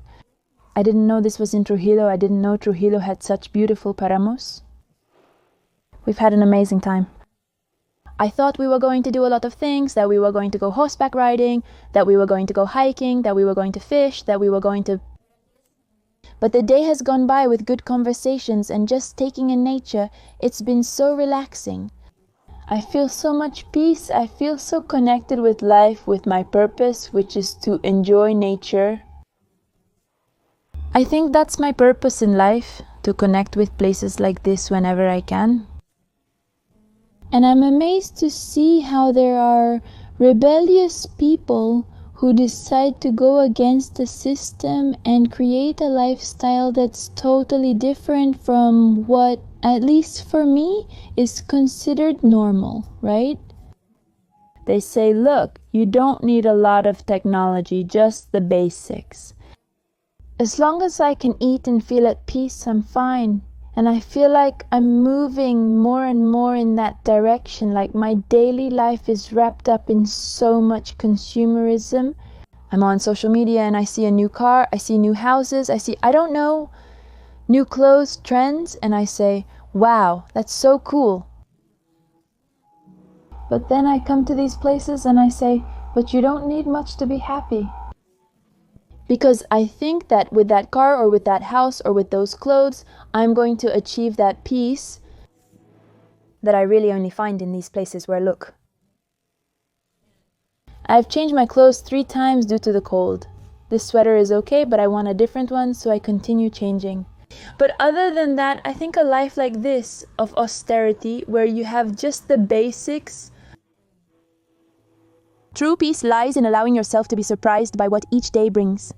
I didn't know this was in Trujillo. I didn't know Trujillo had such beautiful paramos. We've had an amazing time. I thought we were going to do a lot of things, that we were going to go horseback riding, that we were going to go hiking, that we were going to fish, that we were going to... But the day has gone by with good conversations and just taking in nature. It's been so relaxing. I feel so much peace. I feel so connected with life, with my purpose, which is to enjoy nature. I think that's my purpose in life, to connect with places like this whenever I can. And I'm amazed to see how there are rebellious people who decide to go against the system and create a lifestyle that's totally different from what, at least for me, is considered normal, right? They say, look, you don't need a lot of technology, just the basics. As long as I can eat and feel at peace, I'm fine. And I feel like I'm moving more and more in that direction, like my daily life is wrapped up in so much consumerism. I'm on social media and I see a new car, I see new houses, I see, I don't know, new clothes, trends, and I say, wow, that's so cool. But then I come to these places and I say, but you don't need much to be happy. Because I think that with that car or with that house or with those clothes, I'm going to achieve that peace that I really only find in these places where, look. I've changed my clothes 3 times due to the cold. This sweater is okay, but I want a different one, so I continue changing. But other than that, I think a life like this, of austerity, where you have just the basics. True peace lies in allowing yourself to be surprised by what each day brings.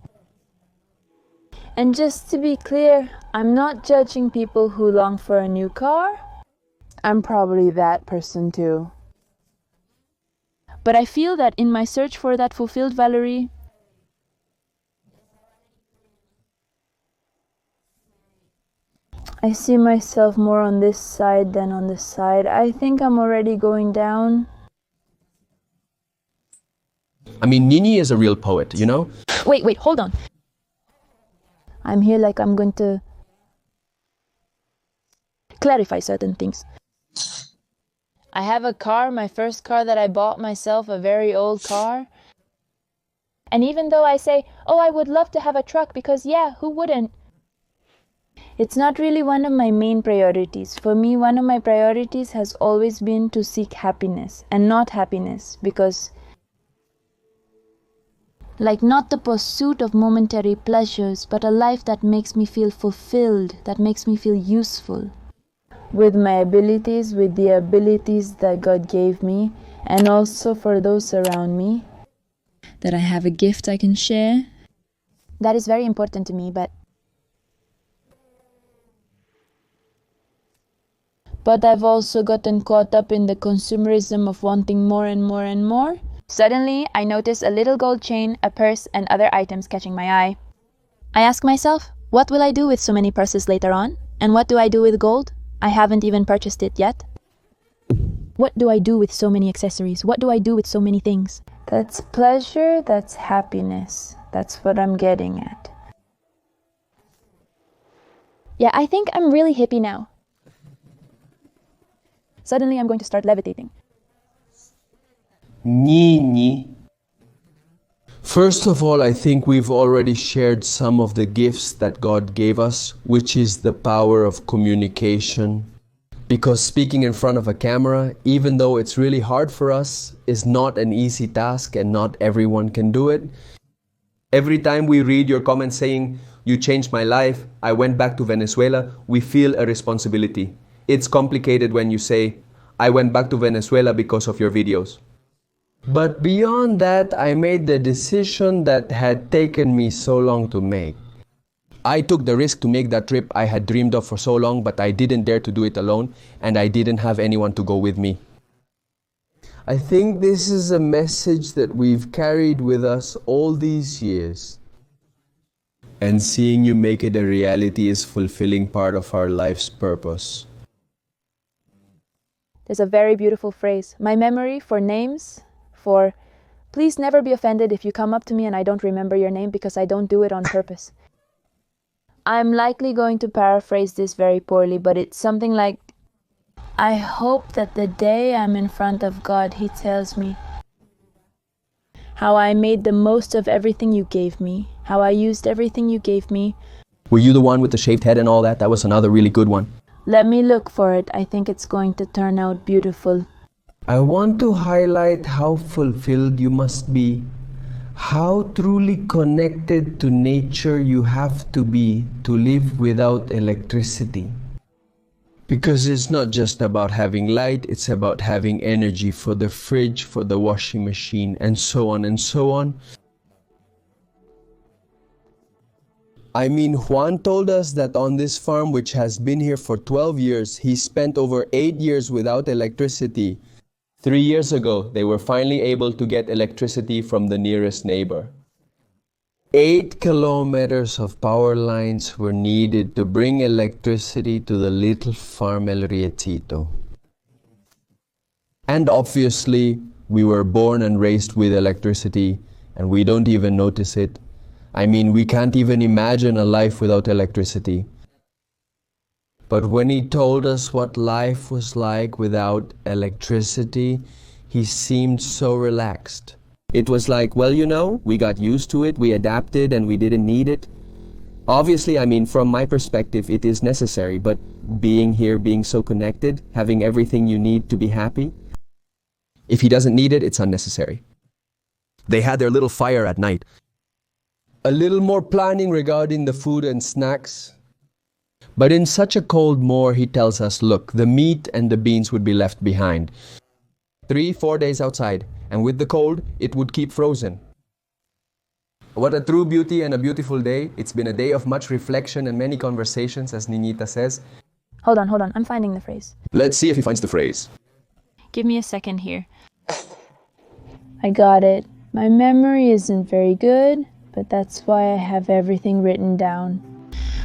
And just to be clear, I'm not judging people who long for a new car. I'm probably that person too. But I feel that in my search for that fulfilled Valerie, I see myself more on this side than on this side. I think I'm already going down. I mean, Nini is a real poet, you know? Wait, hold on. I'm here like I'm going to clarify certain things. I have a car, my first car that I bought myself, a very old car. And even though I say, oh, I would love to have a truck because, yeah, who wouldn't? It's not really one of my main priorities. For me, one of my priorities has always been to seek happiness and not happiness because... Like not the pursuit of momentary pleasures, but a life that makes me feel fulfilled, that makes me feel useful. With my abilities, with the abilities that God gave me, and also for those around me. That I have a gift I can share. That is very important to me, but I've also gotten caught up in the consumerism of wanting more and more and more. Suddenly, I notice a little gold chain, a purse, and other items catching my eye. I ask myself, what will I do with so many purses later on? And what do I do with gold? I haven't even purchased it yet. What do I do with so many accessories? What do I do with so many things? That's pleasure, that's happiness. That's what I'm getting at. Yeah, I think I'm really hippie now. Suddenly, I'm going to start levitating. Nini. First of all, I think we've already shared some of the gifts that God gave us, which is the power of communication. Because speaking in front of a camera, even though it's really hard for us, is not an easy task and not everyone can do it. Every time we read your comments saying, you changed my life, I went back to Venezuela, we feel a responsibility. It's complicated when you say, I went back to Venezuela because of your videos. But beyond that, I made the decision that had taken me so long to make. I took the risk to make that trip I had dreamed of for so long, but I didn't dare to do it alone, and I didn't have anyone to go with me. I think this is a message that we've carried with us all these years. And seeing you make it a reality is fulfilling part of our life's purpose. There's a very beautiful phrase. My memory for names, for please never be offended if you come up to me and I don't remember your name because I don't do it on purpose. I'm likely going to paraphrase this very poorly, but it's something like, I hope that the day I'm in front of God, He tells me how I made the most of everything you gave me, how I used everything you gave me. Were you the one with the shaved head and all that? That was another really good one. Let me look for it. I think it's going to turn out beautiful. I want to highlight how fulfilled you must be, how truly connected to nature you have to be to live without electricity. Because it's not just about having light, it's about having energy for the fridge, for the washing machine, and so on and so on. I mean, Juan told us that on this farm, which has been here for 12 years, he spent over 8 years without electricity. 3 years ago, they were finally able to get electricity from the nearest neighbor. 8 kilometers of power lines were needed to bring electricity to the little farm El Riecito. And obviously, we were born and raised with electricity, and we don't even notice it. I mean, we can't even imagine a life without electricity. But when he told us what life was like without electricity, he seemed so relaxed. It was like, well, you know, we got used to it, we adapted, and we didn't need it. Obviously, I mean, from my perspective, it is necessary, but being here, being so connected, having everything you need to be happy, if he doesn't need it, it's unnecessary. They had their little fire at night. A little more planning regarding the food and snacks. But in such a cold moor, he tells us, look, the meat and the beans would be left behind. 3-4 days outside, and with the cold, it would keep frozen. What a true beauty and a beautiful day. It's been a day of much reflection and many conversations, as Niñita says. Hold on, I'm finding the phrase. Let's see if he finds the phrase. Give me a second here. I got it. My memory isn't very good, but that's why I have everything written down.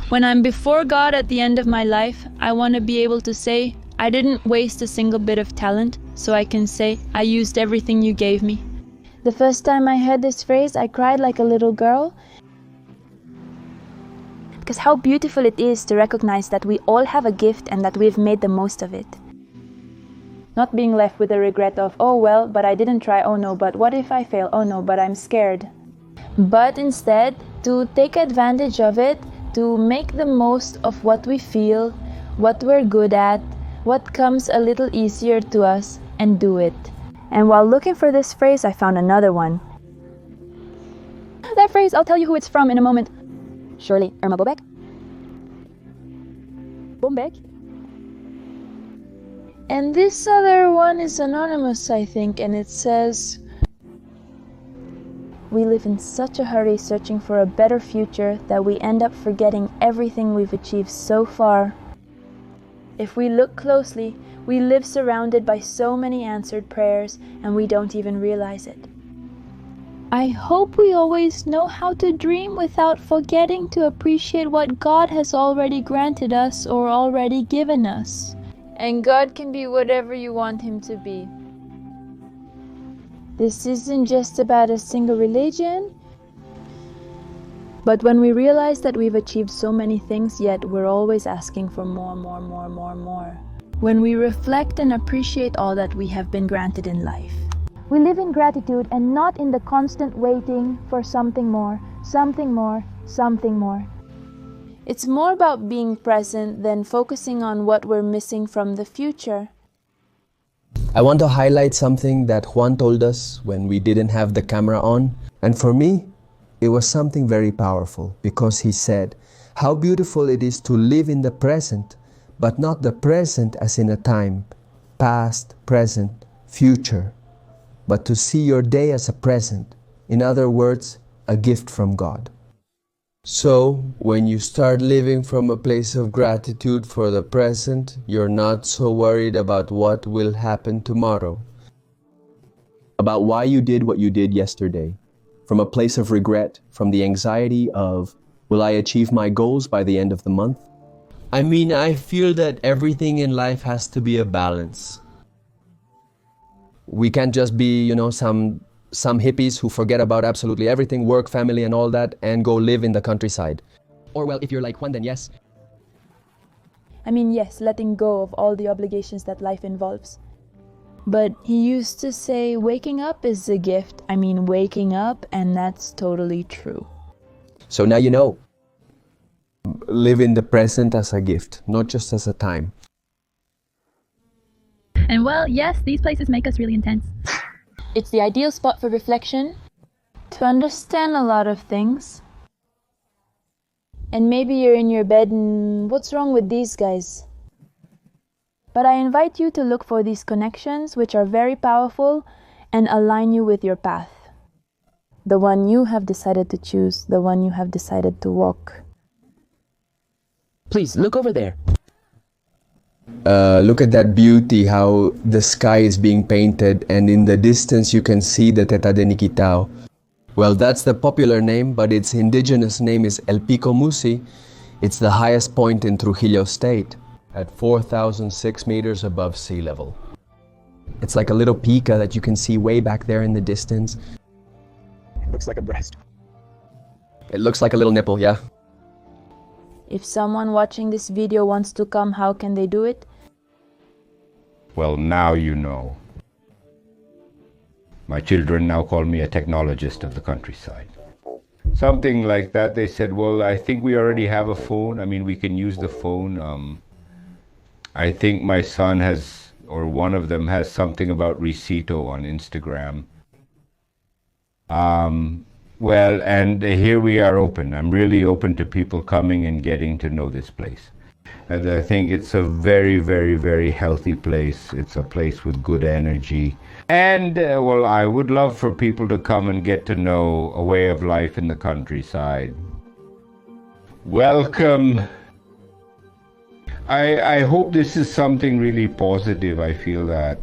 When I'm before God at the end of my life, I want to be able to say, I didn't waste a single bit of talent, so I can say, I used everything you gave me. The first time I heard this phrase, I cried like a little girl. Because how beautiful it is to recognize that we all have a gift and that we've made the most of it. Not being left with the regret of, oh well, but I didn't try, oh no, but what if I fail, oh no, but I'm scared. But instead, to take advantage of it, to make the most of what we feel, what we're good at, what comes a little easier to us, and do it. And while looking for this phrase, I found another one. That phrase, I'll tell you who it's from in a moment. Surely, Irma Bobek? Bombek? And this other one is anonymous, I think, and it says, we live in such a hurry searching for a better future that we end up forgetting everything we've achieved so far. If we look closely, we live surrounded by so many answered prayers and we don't even realize it. I hope we always know how to dream without forgetting to appreciate what God has already granted us or already given us. And God can be whatever you want Him to be. This isn't just about a single religion. But when we realize that we've achieved so many things, yet we're always asking for more. When we reflect and appreciate all that we have been granted in life. We live in gratitude and not in the constant waiting for something more. It's more about being present than focusing on what we're missing from the future. I want to highlight something that Juan told us when we didn't have the camera on. And for me, it was something very powerful because he said, how beautiful it is to live in the present, but not the present as in a time, past, present, future, but to see your day as a present. In other words, a gift from God. So, when you start living from a place of gratitude for the present, you're not so worried about what will happen tomorrow. About why you did what you did yesterday. From a place of regret, from the anxiety of, will I achieve my goals by the end of the month? I mean, I feel that everything in life has to be a balance. We can't just be, some hippies who forget about absolutely everything, work, family, and all that, and go live in the countryside. Or, well, if you're like Juan, then yes. I mean, yes, letting go of all the obligations that life involves. But he used to say, waking up is a gift. I mean, waking up, and that's totally true. So now you know. Live in the present as a gift, not just as a time. And well, yes, these places make us really intense. It's the ideal spot for reflection, to understand a lot of things. And maybe you're in your bed and what's wrong with these guys? But I invite you to look for these connections which are very powerful and align you with your path. The one you have decided to choose, the one you have decided to walk. Please, look over there. Look at that beauty, how the sky is being painted, and in the distance you can see the Teta de Niquitao. Well, that's the popular name, but its indigenous name is El Pico Musi. It's the highest point in Trujillo State, at 4,006 meters above sea level. It's like a little pica that you can see way back there in the distance. It looks like a breast. It looks like a little nipple, yeah. If someone watching this video wants to come, how can they do it? Well, now you know. My children now call me a technologist of the countryside. Something like that. They said, well, I think we already have a phone. I mean, we can use the phone. I think my son has, or one of them has something about Riesito on Instagram. Well, and here we are open. I'm really open to people coming and getting to know this place. And I think it's a very, very, very healthy place. It's a place with good energy. And, well, I would love for people to come and get to know a way of life in the countryside. Welcome. I hope this is something really positive. I feel that,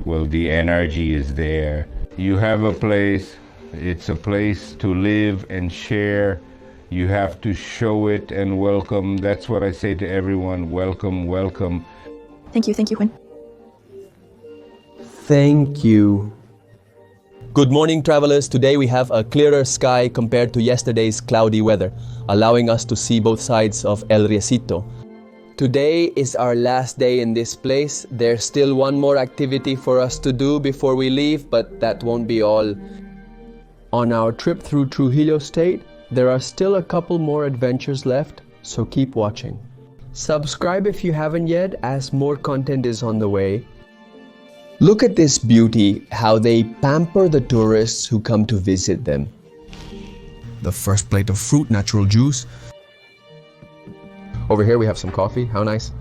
well, the energy is there. You have a place. It's a place to live and share. You have to show it and welcome. That's what I say to everyone. Welcome, welcome. Thank you, Juan. Thank you. Good morning, travelers. Today we have a clearer sky compared to yesterday's cloudy weather, allowing us to see both sides of El Riesito. Today is our last day in this place. There's still one more activity for us to do before we leave, but that won't be all. On our trip through Trujillo State, there are still a couple more adventures left, so keep watching. Subscribe if you haven't yet, as more content is on the way. Look at this beauty, how they pamper the tourists who come to visit them. The first plate of fruit, natural juice. Over here we have some coffee, how nice.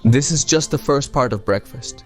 This is just the first part of breakfast.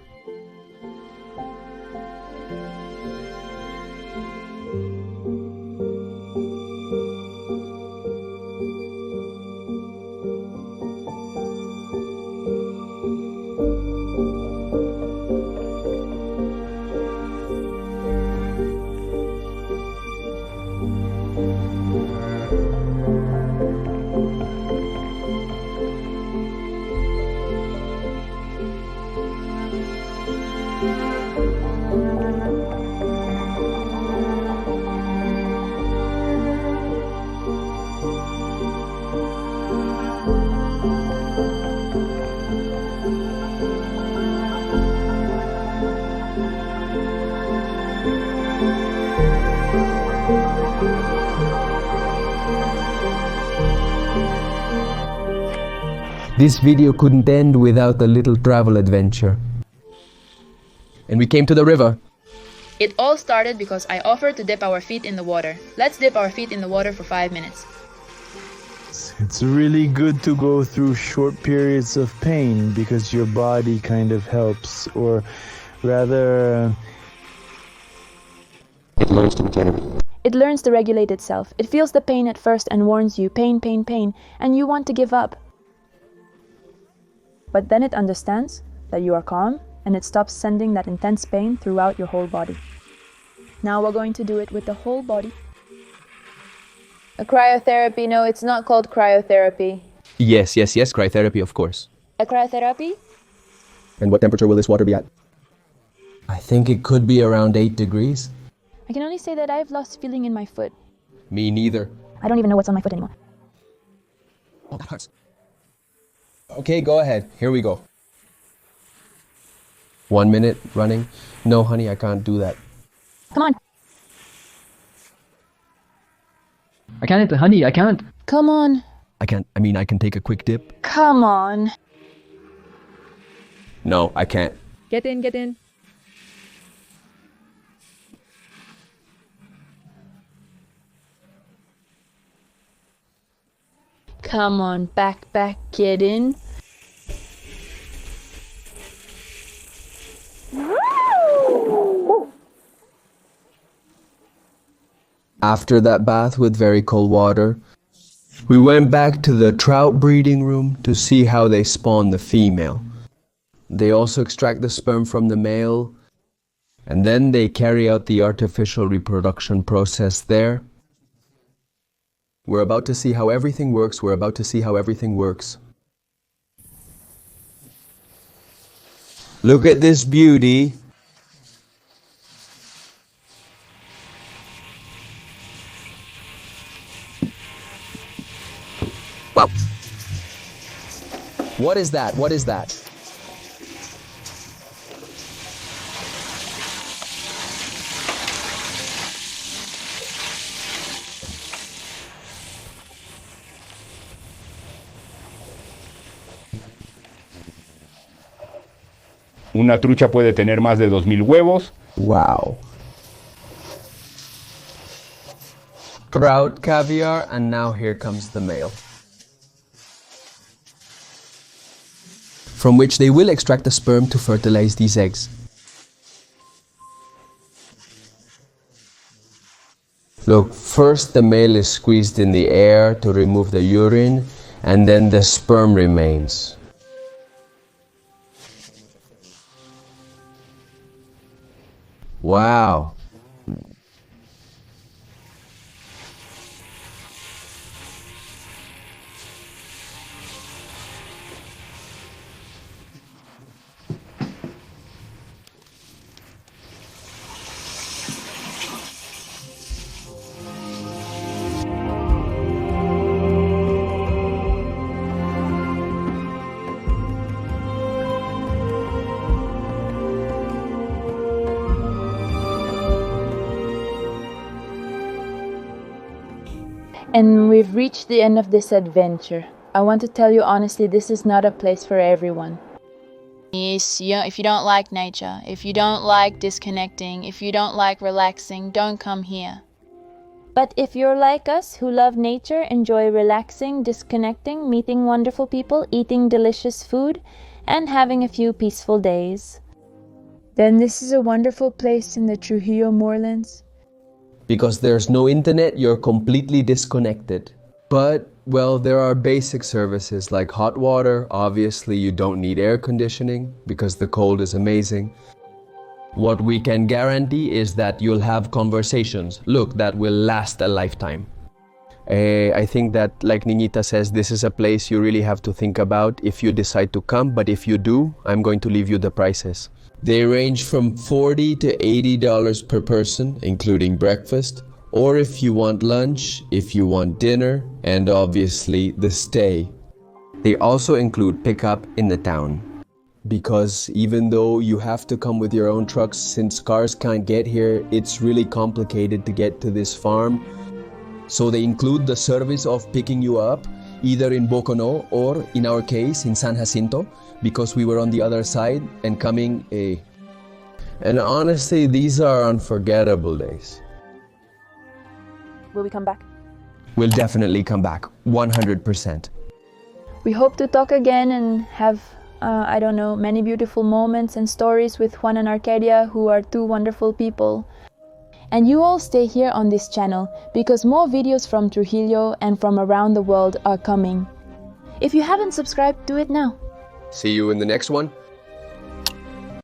This video couldn't end without a little travel adventure. And we came to the river. It all started because I offered to dip our feet in the water. Let's dip our feet in the water for 5 minutes. It's really good to go through short periods of pain because your body kind of helps, or rather... It learns to regenerate. It learns to regulate itself. It feels the pain at first and warns you, pain, pain, pain, and you want to give up. But then it understands that you are calm, and it stops sending that intense pain throughout your whole body. Now we're going to do it with the whole body. A cryotherapy? No, it's not called cryotherapy. Yes, cryotherapy, of course. A cryotherapy? And what temperature will this water be at? I think it could be around 8 degrees. I can only say that I've lost feeling in my foot. Me neither. I don't even know what's on my foot anymore. Oh, that hurts. Okay, go ahead. Here we go. 1 minute running. No, honey, I can't do that. Come on. I can't, honey, I can't. Come on. I can take a quick dip. Come on. No, I can't. Get in, get in. Come on, back, get in. After that bath with very cold water, we went back to the trout breeding room to see how they spawn the female. They also extract the sperm from the male, and then they carry out the artificial reproduction process there. We're about to see how everything works. Look at this beauty. Whoa. What is that? What is that? Una trucha puede tener más de 2000 huevos. Wow. Trout, caviar, and now here comes the male. From which they will extract the sperm to fertilize these eggs. Look, first the male is squeezed in the air to remove the urine, and then the sperm remains. Wow. And we've reached the end of this adventure. I want to tell you honestly, this is not a place for everyone. Yes, if you don't like nature, if you don't like disconnecting, if you don't like relaxing, don't come here. But if you're like us, who love nature, enjoy relaxing, disconnecting, meeting wonderful people, eating delicious food, and having a few peaceful days, then this is a wonderful place in the Trujillo moorlands. Because there's no internet, you're completely disconnected. But, well, there are basic services like hot water. Obviously, you don't need air conditioning because the cold is amazing. What we can guarantee is that you'll have conversations, look, that will last a lifetime. I think that, like Niñita says, this is a place you really have to think about if you decide to come. But if you do, I'm going to leave you the prices. They range from $40 to $80 per person, including breakfast, or if you want lunch, if you want dinner, and obviously the stay. They also include pickup in the town. Because even though you have to come with your own trucks, since cars can't get here, it's really complicated to get to this farm. So they include the service of picking you up, either in Bocono or, in our case, in San Jacinto, because we were on the other side and coming And honestly, these are unforgettable days. Will we come back? We'll definitely come back, 100%. We hope to talk again and have, many beautiful moments and stories with Juan and Arcadia, who are two wonderful people. And you all stay here on this channel, because more videos from Trujillo and from around the world are coming. If you haven't subscribed, do it now. See you in the next one.